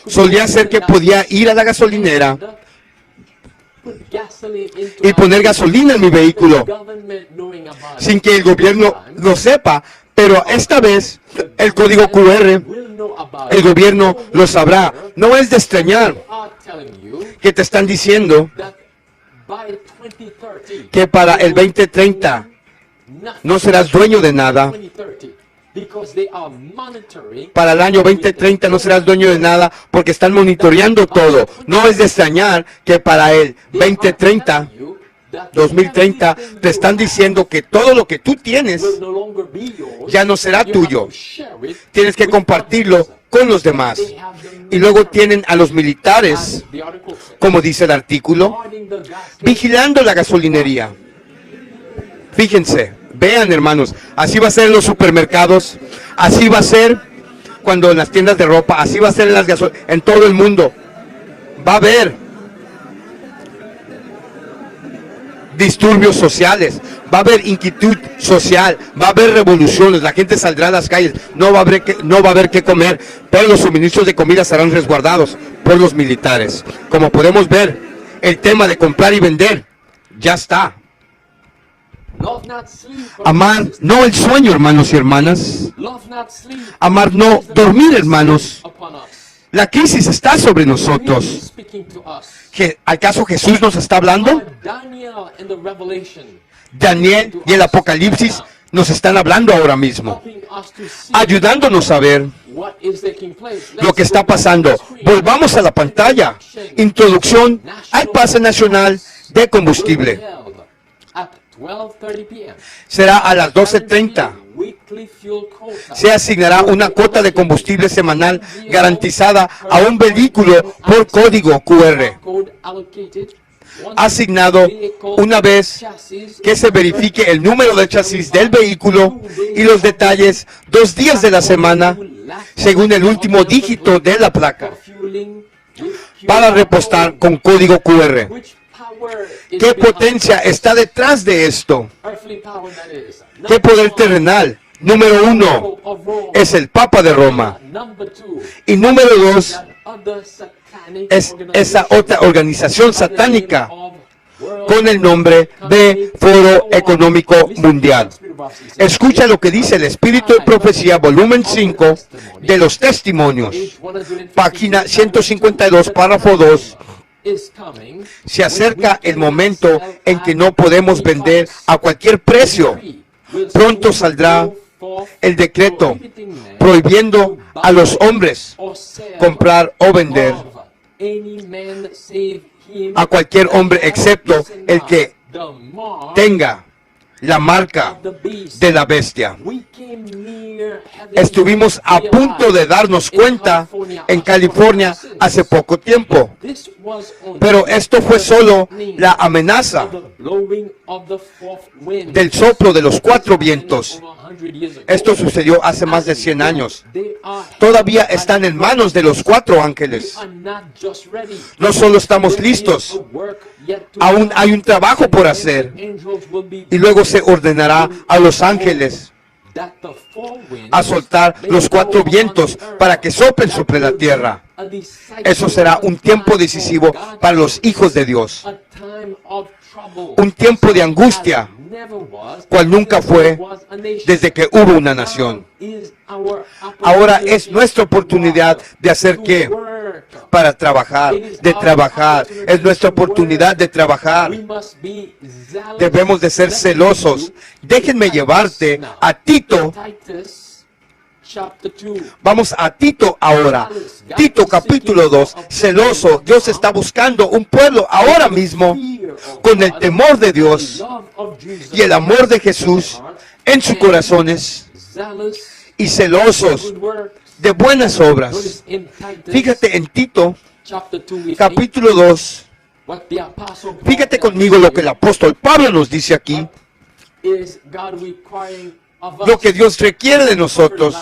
Solía ser que podía ir a la gasolinera y poner gasolina en mi vehículo sin que el gobierno lo sepa, pero esta vez el código QR, el gobierno lo sabrá. No es de extrañar que te están diciendo que para el 2030 no serás dueño de nada. Para el año 2030 no serás dueño de nada porque están monitoreando todo. No es de extrañar que para el 2030 te están diciendo que todo lo que tú tienes ya no será tuyo. Tienes que compartirlo con los demás. Y luego tienen a los militares, como dice el artículo, vigilando la gasolinería. Fíjense, vean, hermanos, así va a ser en los supermercados, así va a ser cuando en las tiendas de ropa, así va a ser en las gasolinerías, en todo el mundo. Va a haber disturbios sociales, va a haber inquietud social, va a haber revoluciones, la gente saldrá a las calles, no va a haber qué comer, pero los suministros de comida serán resguardados por los militares. Como podemos ver, el tema de comprar y vender ya está. Amar no el sueño, hermanos y hermanas. Amar no dormir, hermanos. La crisis está sobre nosotros. ¿Acaso Jesús nos está hablando? Daniel y el Apocalipsis nos están hablando ahora mismo, ayudándonos a ver lo que está pasando. Volvamos a la pantalla. Introducción al pase nacional de combustible. Será a las 12:30. Se asignará una cuota de combustible semanal garantizada a un vehículo por código QR, asignado una vez que se verifique el número de chasis del vehículo y los detalles 2 días de la semana, según el último dígito de la placa, para repostar con código QR. ¿Qué potencia está detrás de esto? ¿Qué poder terrenal? Número 1 es el Papa de Roma. Y número 2 es esa otra organización satánica con el nombre de Foro Económico Mundial. Escucha lo que dice el Espíritu de Profecía, volumen 5 de los Testimonios, página 152, párrafo 2. Se acerca el momento en que no podemos vender a cualquier precio. Pronto saldrá el decreto prohibiendo a los hombres comprar o vender a cualquier hombre excepto el que tenga la marca de la bestia. Estuvimos a punto de darnos cuenta en California hace poco tiempo, pero esto fue solo la amenaza del soplo de los 4 vientos. Esto sucedió hace más de 100 años. Todavía están en manos de los 4 ángeles. No solo estamos listos, aún hay un trabajo por hacer. Y luego se ordenará a los ángeles a soltar los 4 vientos para que soplen sobre la tierra. Eso será un tiempo decisivo para los hijos de Dios. Un tiempo de angustia, cual nunca fue desde que hubo una nación. Ahora es nuestra oportunidad de hacer qué? Para trabajar, de trabajar. Es nuestra oportunidad de trabajar. Debemos de ser celosos. Déjenme llevarte a Tito, Vamos a Tito ahora. Tito capítulo 2. Celoso, Dios está buscando un pueblo ahora mismo con el temor de Dios y el amor de Jesús en sus corazones y celosos de buenas obras. Fíjate en Tito capítulo 2. Fíjate conmigo lo que el apóstol Pablo nos dice aquí. Lo que Dios requiere de nosotros,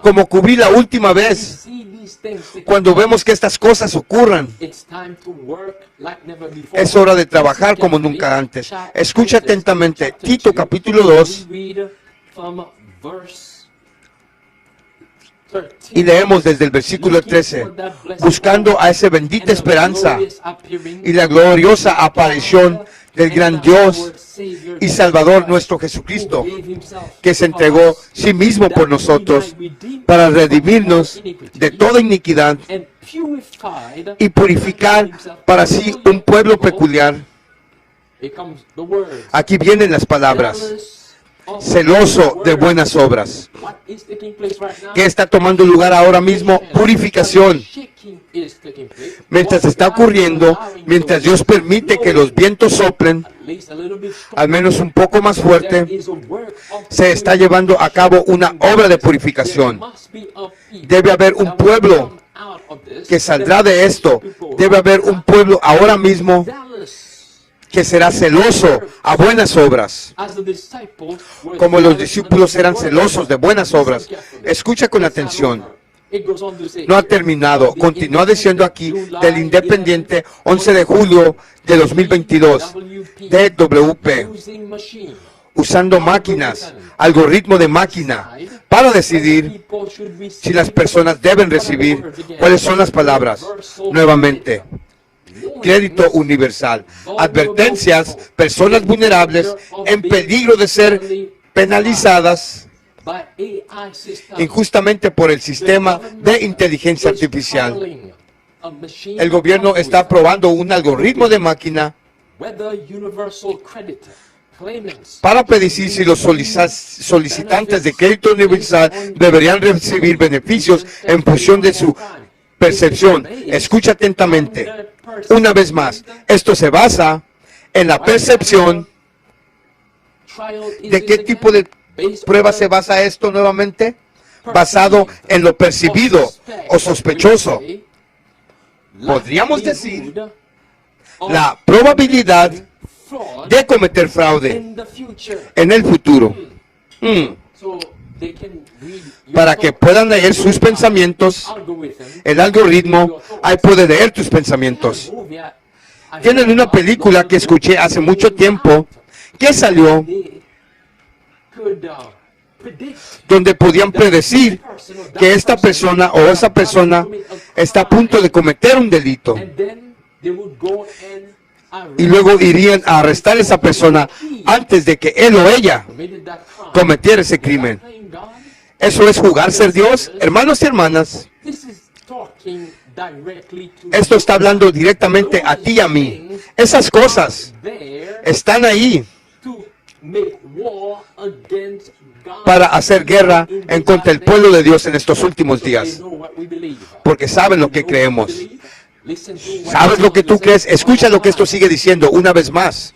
como cubrí la última vez, cuando vemos que estas cosas ocurran. Es hora de trabajar como nunca antes. Escucha atentamente, Tito capítulo 2, y leemos desde el versículo 13, buscando a esa bendita esperanza y la gloriosa aparición del gran Dios y Salvador nuestro Jesucristo, que se entregó sí mismo por nosotros para redimirnos de toda iniquidad y purificar para sí un pueblo peculiar. Aquí vienen las palabras. Celoso de buenas obras. ¿Qué está tomando lugar ahora mismo? Purificación. Mientras está ocurriendo, mientras Dios permite que los vientos soplen, al menos un poco más fuerte, se está llevando a cabo una obra de purificación. Debe haber un pueblo que saldrá de esto. Debe haber un pueblo ahora mismo que será celoso a buenas obras, como los discípulos eran celosos de buenas obras. Escucha con atención. No ha terminado. Continúa diciendo aquí del Independiente, 11 de julio de 2022, DWP, usando máquinas, algoritmo de máquina, para decidir si las personas deben recibir. ¿Cuáles son las palabras? Nuevamente. Crédito universal. Advertencias, personas vulnerables en peligro de ser penalizadas injustamente por el sistema de inteligencia artificial. El gobierno está aprobando un algoritmo de máquina para predecir si los solicitantes de crédito universal deberían recibir beneficios en función de su percepción. Escucha atentamente. Una vez más, esto se basa en la percepción. ¿De qué tipo de prueba se basa esto nuevamente? Basado en lo percibido o sospechoso. Podríamos decir la probabilidad de cometer fraude en el futuro. Para que puedan leer sus pensamientos, el algoritmo ahí puede leer tus pensamientos. Tienen una película que escuché hace mucho tiempo que salió, donde podían predecir que esta persona o esa persona está a punto de cometer un delito. Y luego irían a arrestar a esa persona antes de que él o ella cometiera ese crimen. ¿Eso es jugar ser Dios? Hermanos y hermanas, esto está hablando directamente a ti y a mí. Esas cosas están ahí para hacer guerra en contra del pueblo de Dios en estos últimos días. Porque saben lo que creemos. ¿Sabes lo que tú crees? Escucha lo que esto sigue diciendo una vez más.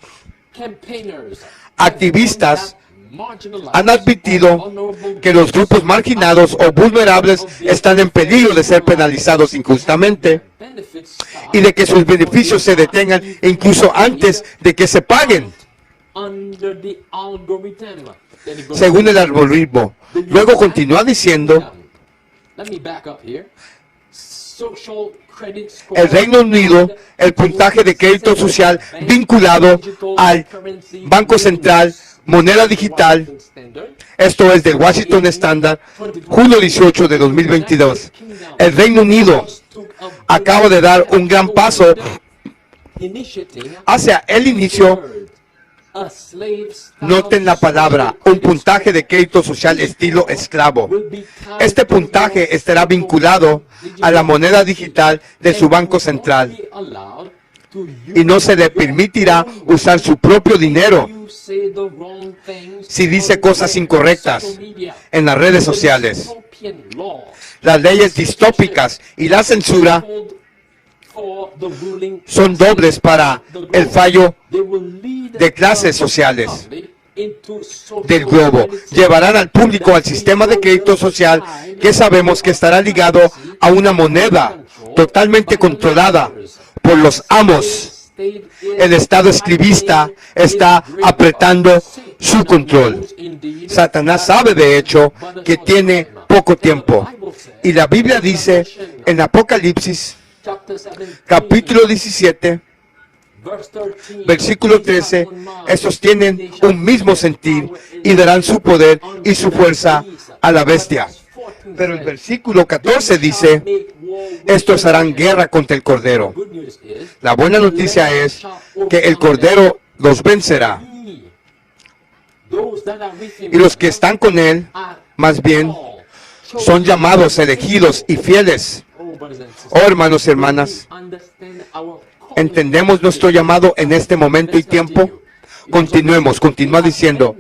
Activistas han admitido que los grupos marginados o vulnerables están en peligro de ser penalizados injustamente y de que sus beneficios se detengan incluso antes de que se paguen, según el algoritmo. Luego continúa diciendo, el Reino Unido, el puntaje de crédito social vinculado al Banco Central, moneda digital, esto es del Washington Standard, julio 18 de 2022. El Reino Unido acaba de dar un gran paso hacia el inicio. Noten la palabra, un puntaje de crédito social estilo esclavo. Este puntaje estará vinculado a la moneda digital de su banco central y no se le permitirá usar su propio dinero si dice cosas incorrectas en las redes sociales. Las leyes distópicas y la censura son dobles para el fallo de clases sociales del globo. Llevarán al público al sistema de crédito social que sabemos que estará ligado a una moneda totalmente controlada por los amos. El Estado esclavista está apretando su control. Satanás sabe de hecho que tiene poco tiempo. Y la Biblia dice en Apocalipsis capítulo 17 versículo 13, estos tienen un mismo sentir y darán su poder y su fuerza a la bestia. Pero el versículo 14 dice, estos harán guerra contra el Cordero. La buena noticia es que el Cordero los vencerá. Y los que están con él, más bien, son llamados, elegidos y fieles. Oh, hermanos y hermanas, ¿entendemos nuestro llamado en este momento y tiempo? Continuemos, continúa diciendo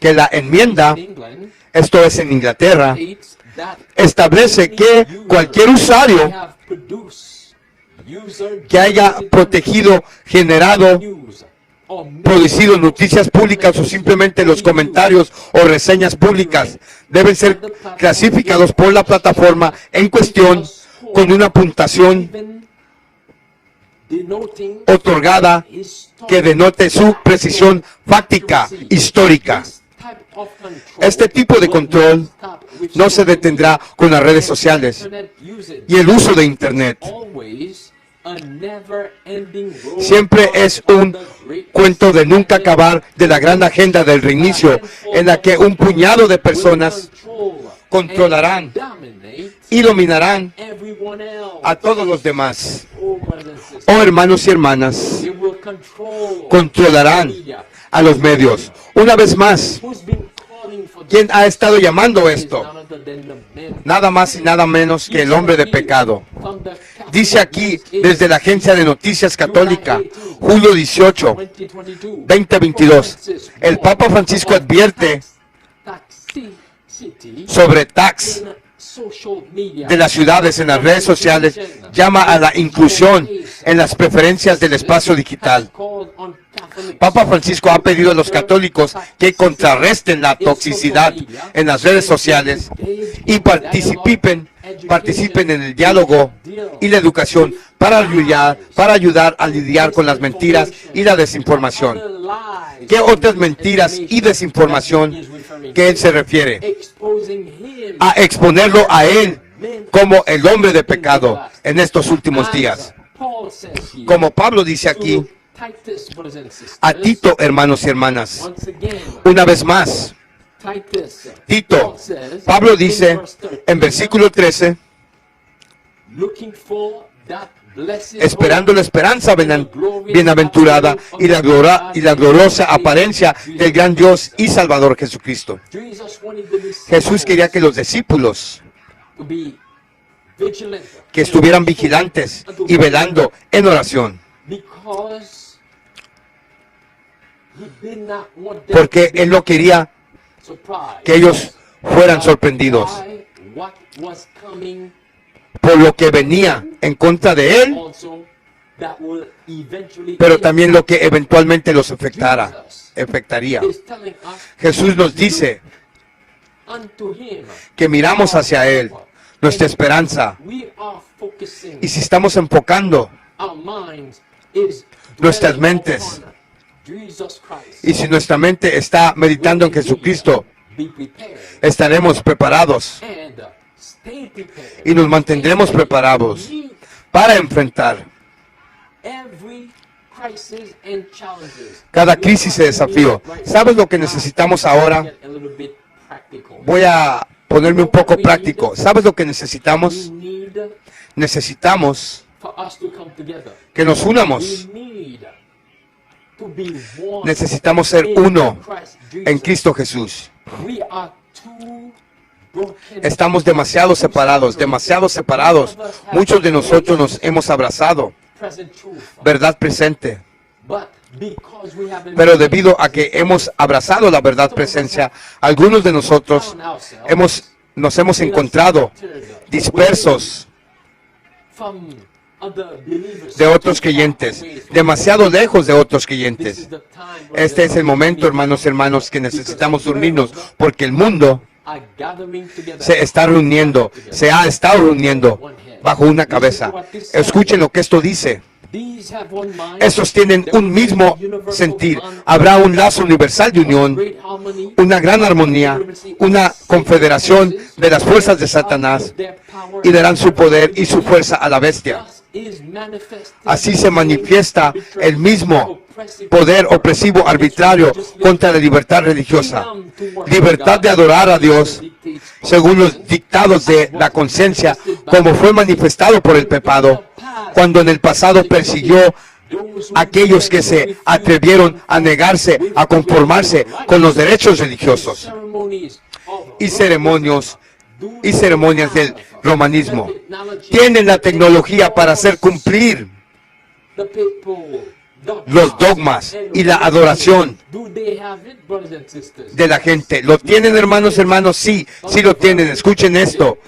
que la enmienda, esto es en Inglaterra, establece que cualquier usuario que haya protegido, generado, producido noticias públicas o simplemente los comentarios o reseñas públicas deben ser clasificados por la plataforma en cuestión con una puntuación otorgada que denote su precisión fáctica, histórica. Este tipo de control no se detendrá con las redes sociales y el uso de Internet. Siempre es un cuento de nunca acabar de la gran agenda del reinicio, en la que un puñado de personas controlarán y dominarán a todos los demás. Oh, hermanos y hermanas, controlarán a los medios. Una vez más, ¿quién ha estado llamando esto? Nada más y nada menos que el hombre de pecado. Dice aquí, desde la Agencia de Noticias Católica, julio 18, 2022, el Papa Francisco advierte sobre tax de las ciudades en las redes sociales, llama a la inclusión en las preferencias del espacio digital. Papa Francisco ha pedido a los católicos que contrarresten la toxicidad en las redes sociales y participen en el diálogo y la educación para ayudar a lidiar con las mentiras y la desinformación. ¿Qué otras mentiras y desinformación que él se refiere? A exponerlo a él como el hombre de pecado en estos últimos días. Como Pablo dice aquí, a Tito, hermanos y hermanas, una vez más, Tito, Pablo dice en versículo 13, esperando la esperanza bienaventurada y la gloriosa apariencia del gran Dios y Salvador Jesucristo. Jesús quería que los discípulos que estuvieran vigilantes y velando en oración, porque Él no quería que ellos fueran sorprendidos por lo que venía en contra de Él, pero también lo que eventualmente los afectaría. Jesús nos dice que miramos hacia Él, nuestra esperanza, y si estamos enfocando nuestras mentes, y si nuestra mente está meditando en Jesucristo, estaremos preparados y nos mantendremos preparados para enfrentar cada crisis y desafío. ¿Sabes lo que necesitamos ahora? Voy a ponerme un poco práctico. ¿Sabes lo que necesitamos? Necesitamos que nos unamos. Necesitamos ser uno en Cristo Jesús. Estamos demasiado separados. Muchos de nosotros nos hemos abrazado. Verdad presente. Pero debido a que hemos abrazado la verdad presencia, algunos de nosotros hemos nos hemos encontrado dispersos de otros creyentes, demasiado lejos de otros creyentes. Este es el momento, hermanos, que necesitamos unirnos, porque el mundo se está reuniendo, se ha estado reuniendo bajo una cabeza. Escuchen lo que esto dice. Estos tienen un mismo sentir. Habrá un lazo universal de unión, una gran armonía, una confederación de las fuerzas de Satanás, y darán su poder y su fuerza a la bestia. Así se manifiesta el mismo poder opresivo arbitrario contra la libertad religiosa, libertad de adorar a Dios según los dictados de la conciencia, como fue manifestado por el pecado, cuando en el pasado persiguió a aquellos que se atrevieron a negarse a conformarse con los derechos religiosos y ceremonias del romanismo. Tienen la tecnología para hacer cumplir los dogmas y la adoración de la gente. ¿Lo tienen, hermanos? Sí, sí lo tienen. Escuchen esto.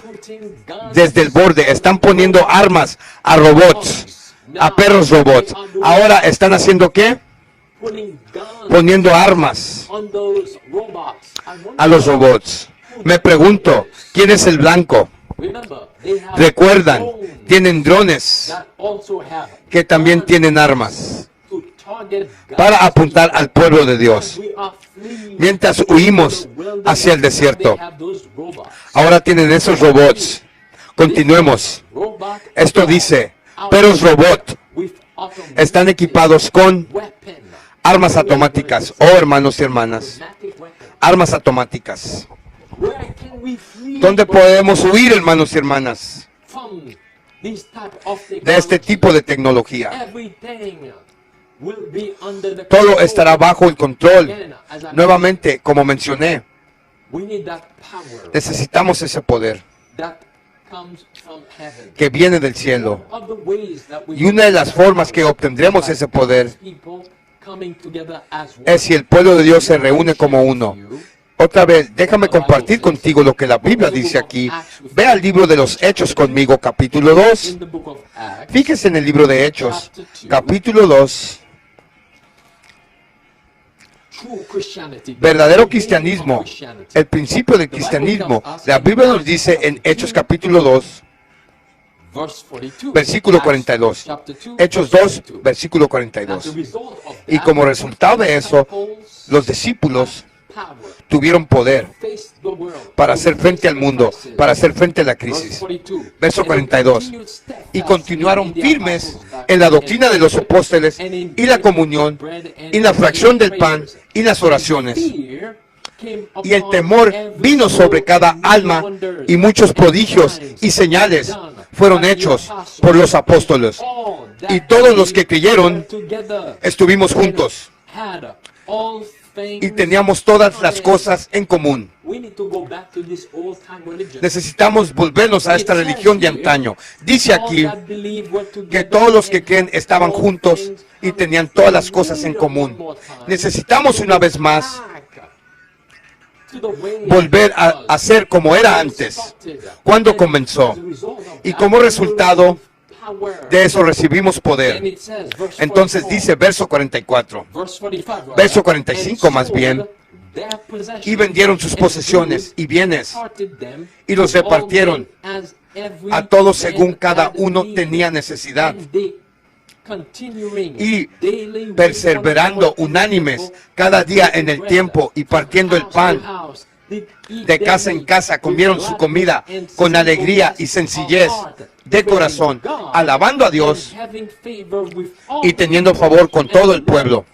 Desde el borde están poniendo armas a robots, a perros robots. Ahora están haciendo ¿qué? Poniendo armas a los robots. Me pregunto, ¿quién es el blanco? Recuerdan, tienen drones que también tienen armas para apuntar al pueblo de Dios. Mientras huimos hacia el desierto, ahora tienen esos robots. Continuemos. Esto dice, pero los robots están equipados con armas automáticas. Oh, hermanos y hermanas, armas automáticas. ¿Dónde podemos huir, hermanos y hermanas, de este tipo de tecnología? Todo estará bajo el control. Nuevamente, como mencioné, necesitamos ese poder que viene del cielo. Y una de las formas que obtendremos ese poder es si el pueblo de Dios se reúne como uno. Otra vez, déjame compartir contigo lo que la Biblia dice aquí. Ve al libro de los Hechos conmigo, capítulo 2. Fíjese en el libro de Hechos, capítulo 2. Verdadero cristianismo, el principio del cristianismo. La Biblia nos dice en Hechos capítulo 2, versículo 42. Hechos 2, versículo 42. Y como resultado de eso, los discípulos tuvieron poder para hacer frente al mundo, para hacer frente a la crisis. Verso 42. Y continuaron firmes en la doctrina de los apóstoles y la comunión y la fracción del pan y las oraciones. Y el temor vino sobre cada alma y muchos prodigios y señales fueron hechos por los apóstoles. Y todos los que creyeron estuvimos juntos y teníamos todas las cosas en común. Necesitamos volvernos a esta religión de antaño. Dice aquí que todos los que creen estaban juntos y tenían todas las cosas en común. Necesitamos una vez más volver a ser como era antes, cuando comenzó. Y como resultado de eso recibimos poder. Entonces dice verso 44, verso 45 más bien, y vendieron sus posesiones y bienes y los repartieron a todos según cada uno tenía necesidad. Y perseverando unánimes cada día en el tiempo y partiendo el pan de casa en casa, comieron su comida con alegría y sencillez de corazón, alabando a Dios y teniendo favor con todo el pueblo.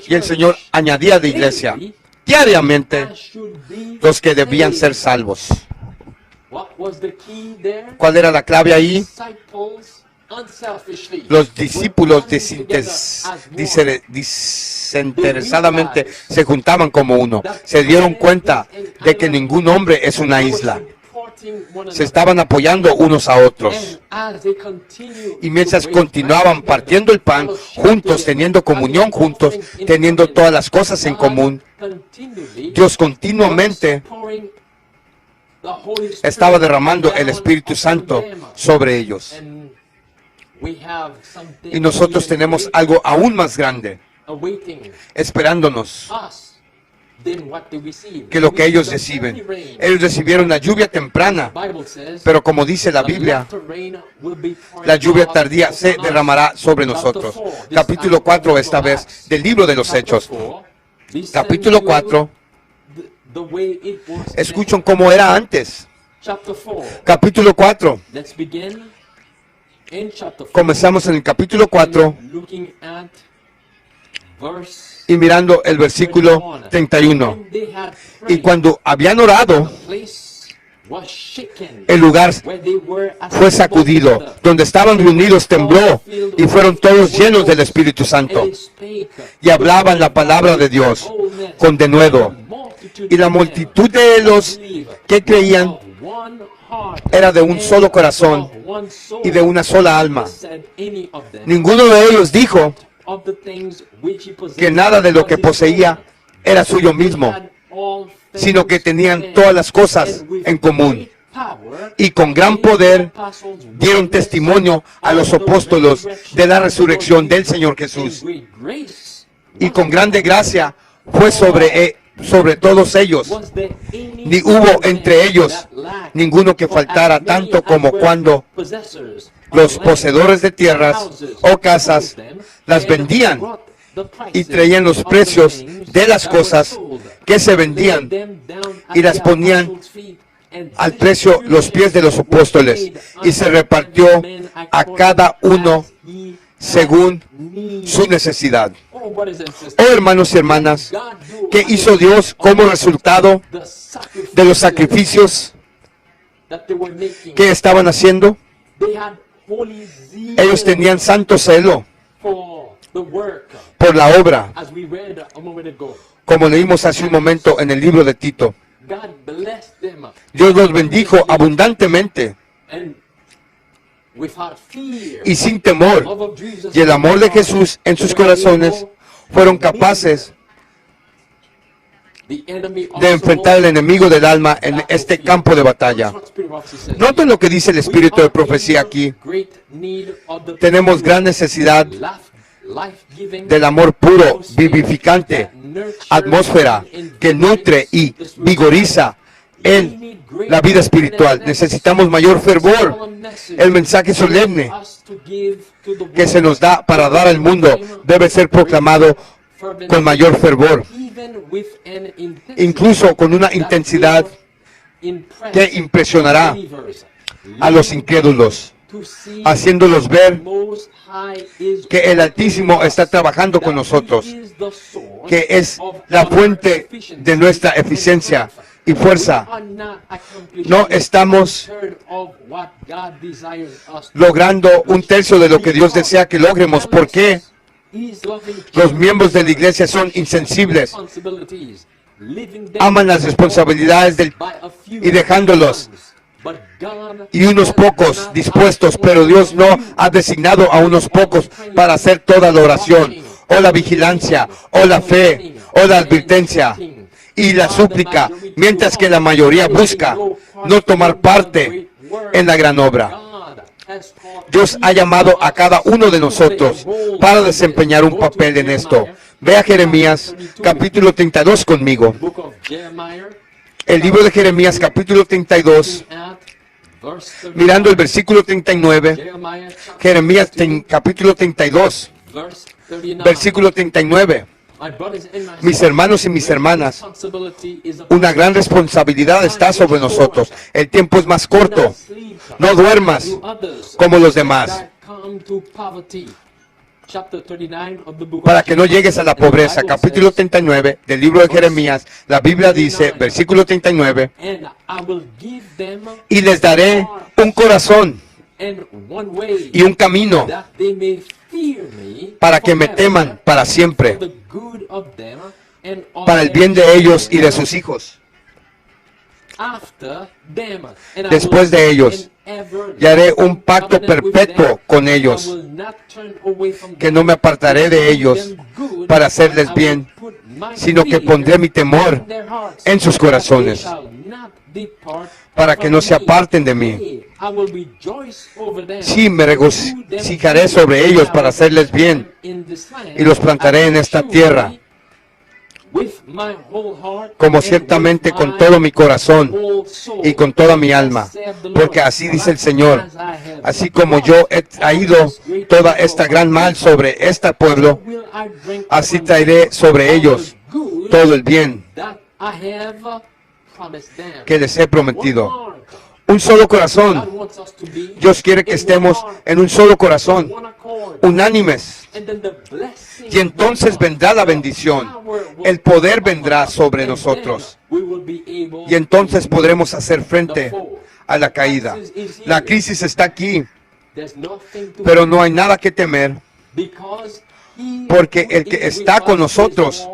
Y el Señor añadía de iglesia diariamente los que debían ser salvos. ¿Cuál era la clave ahí? Los discípulos desinteresadamente se juntaban como uno. Se dieron cuenta de que ningún hombre es una isla. Se estaban apoyando unos a otros. Y mientras continuaban partiendo el pan juntos, teniendo comunión juntos, teniendo todas las cosas en común, Dios continuamente estaba derramando el Espíritu Santo sobre ellos. Y nosotros tenemos algo aún más grande esperándonos que lo que ellos reciben. Ellos recibieron la lluvia temprana, pero como dice la Biblia, la lluvia tardía se derramará sobre nosotros. Capítulo 4 esta vez del libro de los Hechos. Capítulo 4. Escuchen cómo era antes. Capítulo 4. Comenzamos en el capítulo 4 y mirando el versículo 31. Y cuando habían orado, el lugar fue sacudido. Donde estaban reunidos tembló y fueron todos llenos del Espíritu Santo. Y hablaban la palabra de Dios con denuedo. Y la multitud de los que creían era de un solo corazón y de una sola alma. Ninguno de ellos dijo que nada de lo que poseía era suyo mismo, sino que tenían todas las cosas en común. Y con gran poder dieron testimonio a los apóstolos de la resurrección del Señor Jesús. Y con grande gracia fue sobre todos ellos. Ni hubo entre ellos ninguno que faltara, tanto como cuando los poseedores de tierras o casas las vendían y traían los precios de las cosas que se vendían y las ponían al precio los pies de los apóstoles, y se repartió a cada uno según su necesidad. Oh, hermanos y hermanas, ¿qué hizo Dios como resultado de los sacrificios que estaban haciendo? Ellos tenían santo celo por la obra, como leímos hace un momento en el libro de Tito. Dios los bendijo abundantemente y sin temor, y el amor de Jesús en sus corazones fueron capaces de enfrentar al enemigo del alma en este campo de batalla. Noten lo que dice el espíritu de profecía aquí. Tenemos gran necesidad del amor puro, vivificante, atmósfera que nutre y vigoriza en la vida espiritual. Necesitamos mayor fervor. El mensaje solemne que se nos da para dar al mundo debe ser proclamado con mayor fervor, incluso con una intensidad que impresionará a los incrédulos, haciéndolos ver que el Altísimo está trabajando con nosotros, que es la fuente de nuestra eficiencia y fuerza. No estamos logrando un tercio de lo que Dios desea que logremos. ¿Por qué? Los miembros de la iglesia son insensibles, aman las responsabilidades y dejándolos, y unos pocos dispuestos, pero Dios no ha designado a unos pocos para hacer toda la oración, o la vigilancia, o la fe, o la advertencia y la súplica, mientras que la mayoría busca no tomar parte en la gran obra. Dios ha llamado a cada uno de nosotros para desempeñar un papel en esto. Ve a Jeremías capítulo 32 conmigo. El libro de Jeremías capítulo 32, mirando el versículo 39. Jeremías capítulo 32, versículo 39. Mis hermanos y mis hermanas, una gran responsabilidad está sobre nosotros. El tiempo es más corto. No duermas como los demás, para que no llegues a la pobreza. Capítulo 39 del libro de Jeremías. La Biblia dice, versículo 39, y les daré un corazón y un camino para que me teman para siempre, para el bien de ellos y de sus hijos. Después de ellos, y haré un pacto perpetuo con ellos, que no me apartaré de ellos para hacerles bien, sino que pondré mi temor en sus corazones. para que no se aparten de mí. Sí, me regocijaré sobre ellos para hacerles bien y los plantaré en esta tierra, como ciertamente con todo mi corazón y con toda mi alma, porque así dice el Señor, así como yo he traído toda esta gran mal sobre este pueblo, así traeré sobre ellos todo el bien que les he prometido. Un solo corazón. Dios quiere que estemos en un solo corazón, unánimes. Y entonces vendrá la bendición. El poder vendrá sobre nosotros. Y entonces podremos hacer frente a la caída. La crisis está aquí, pero no hay nada que temer, porque el que está con nosotros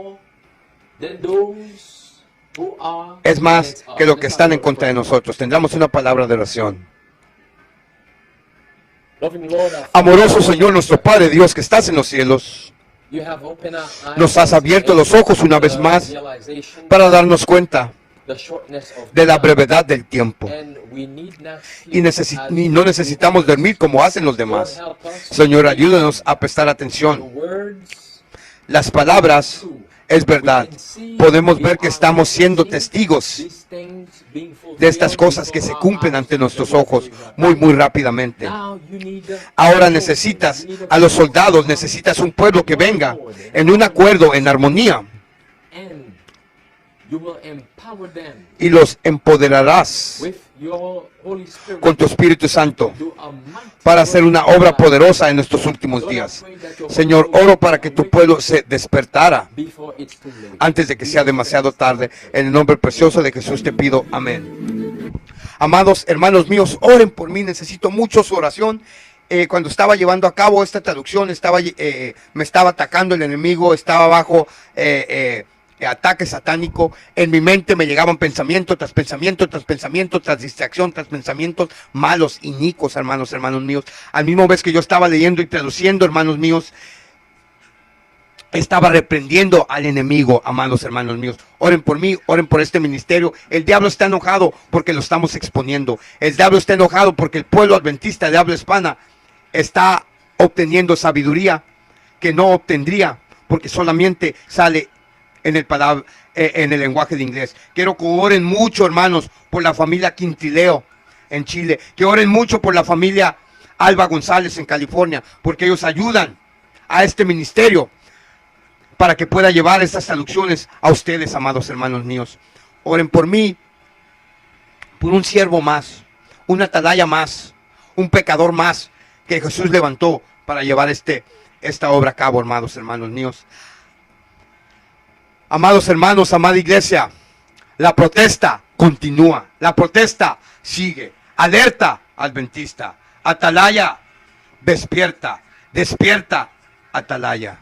es más que lo que están en contra de nosotros. Tendremos una palabra de oración. Amoroso Señor, nuestro Padre Dios que estás en los cielos, nos has abierto los ojos una vez más para darnos cuenta de la brevedad del tiempo. Y no necesitamos dormir como hacen los demás. Señor, ayúdanos a prestar atención. Las palabras es verdad. Podemos ver que estamos siendo testigos de estas cosas que se cumplen ante nuestros ojos muy rápidamente. Ahora necesitas a los soldados, necesitas un pueblo que venga en un acuerdo, en armonía. Y los empoderarás con tu Espíritu Santo para hacer una obra poderosa en nuestros últimos días. Señor, oro para que tu pueblo se despertara antes de que sea demasiado tarde. En el nombre precioso de Jesús te pido, amén. Amados hermanos míos, oren por mí, necesito mucho su oración. Cuando estaba llevando a cabo esta traducción, me estaba atacando el enemigo, estaba bajo ataque satánico. En mi mente me llegaban pensamiento tras pensamiento, tras pensamiento, tras distracción, tras pensamientos malos, inicuos, hermanos míos. Al mismo vez que yo estaba leyendo y traduciendo, hermanos míos, estaba reprendiendo al enemigo, amados hermanos míos. Oren por mí, oren por este ministerio. El diablo está enojado porque lo estamos exponiendo. El diablo está enojado porque el pueblo adventista de habla hispana está obteniendo sabiduría que no obtendría porque solamente sale en el lenguaje de inglés. Quiero que oren mucho, hermanos, por la familia Quintileo en Chile. Que oren mucho por la familia Alba González en California, porque ellos ayudan a este ministerio para que pueda llevar estas traducciones a ustedes, amados hermanos míos. Oren por mí, por un siervo más, una atalaya más, un pecador más que Jesús levantó para llevar esta obra a cabo, amados hermanos míos. Amados hermanos, amada iglesia, la protesta continúa, la protesta sigue. Alerta, adventista, atalaya, despierta, despierta, atalaya.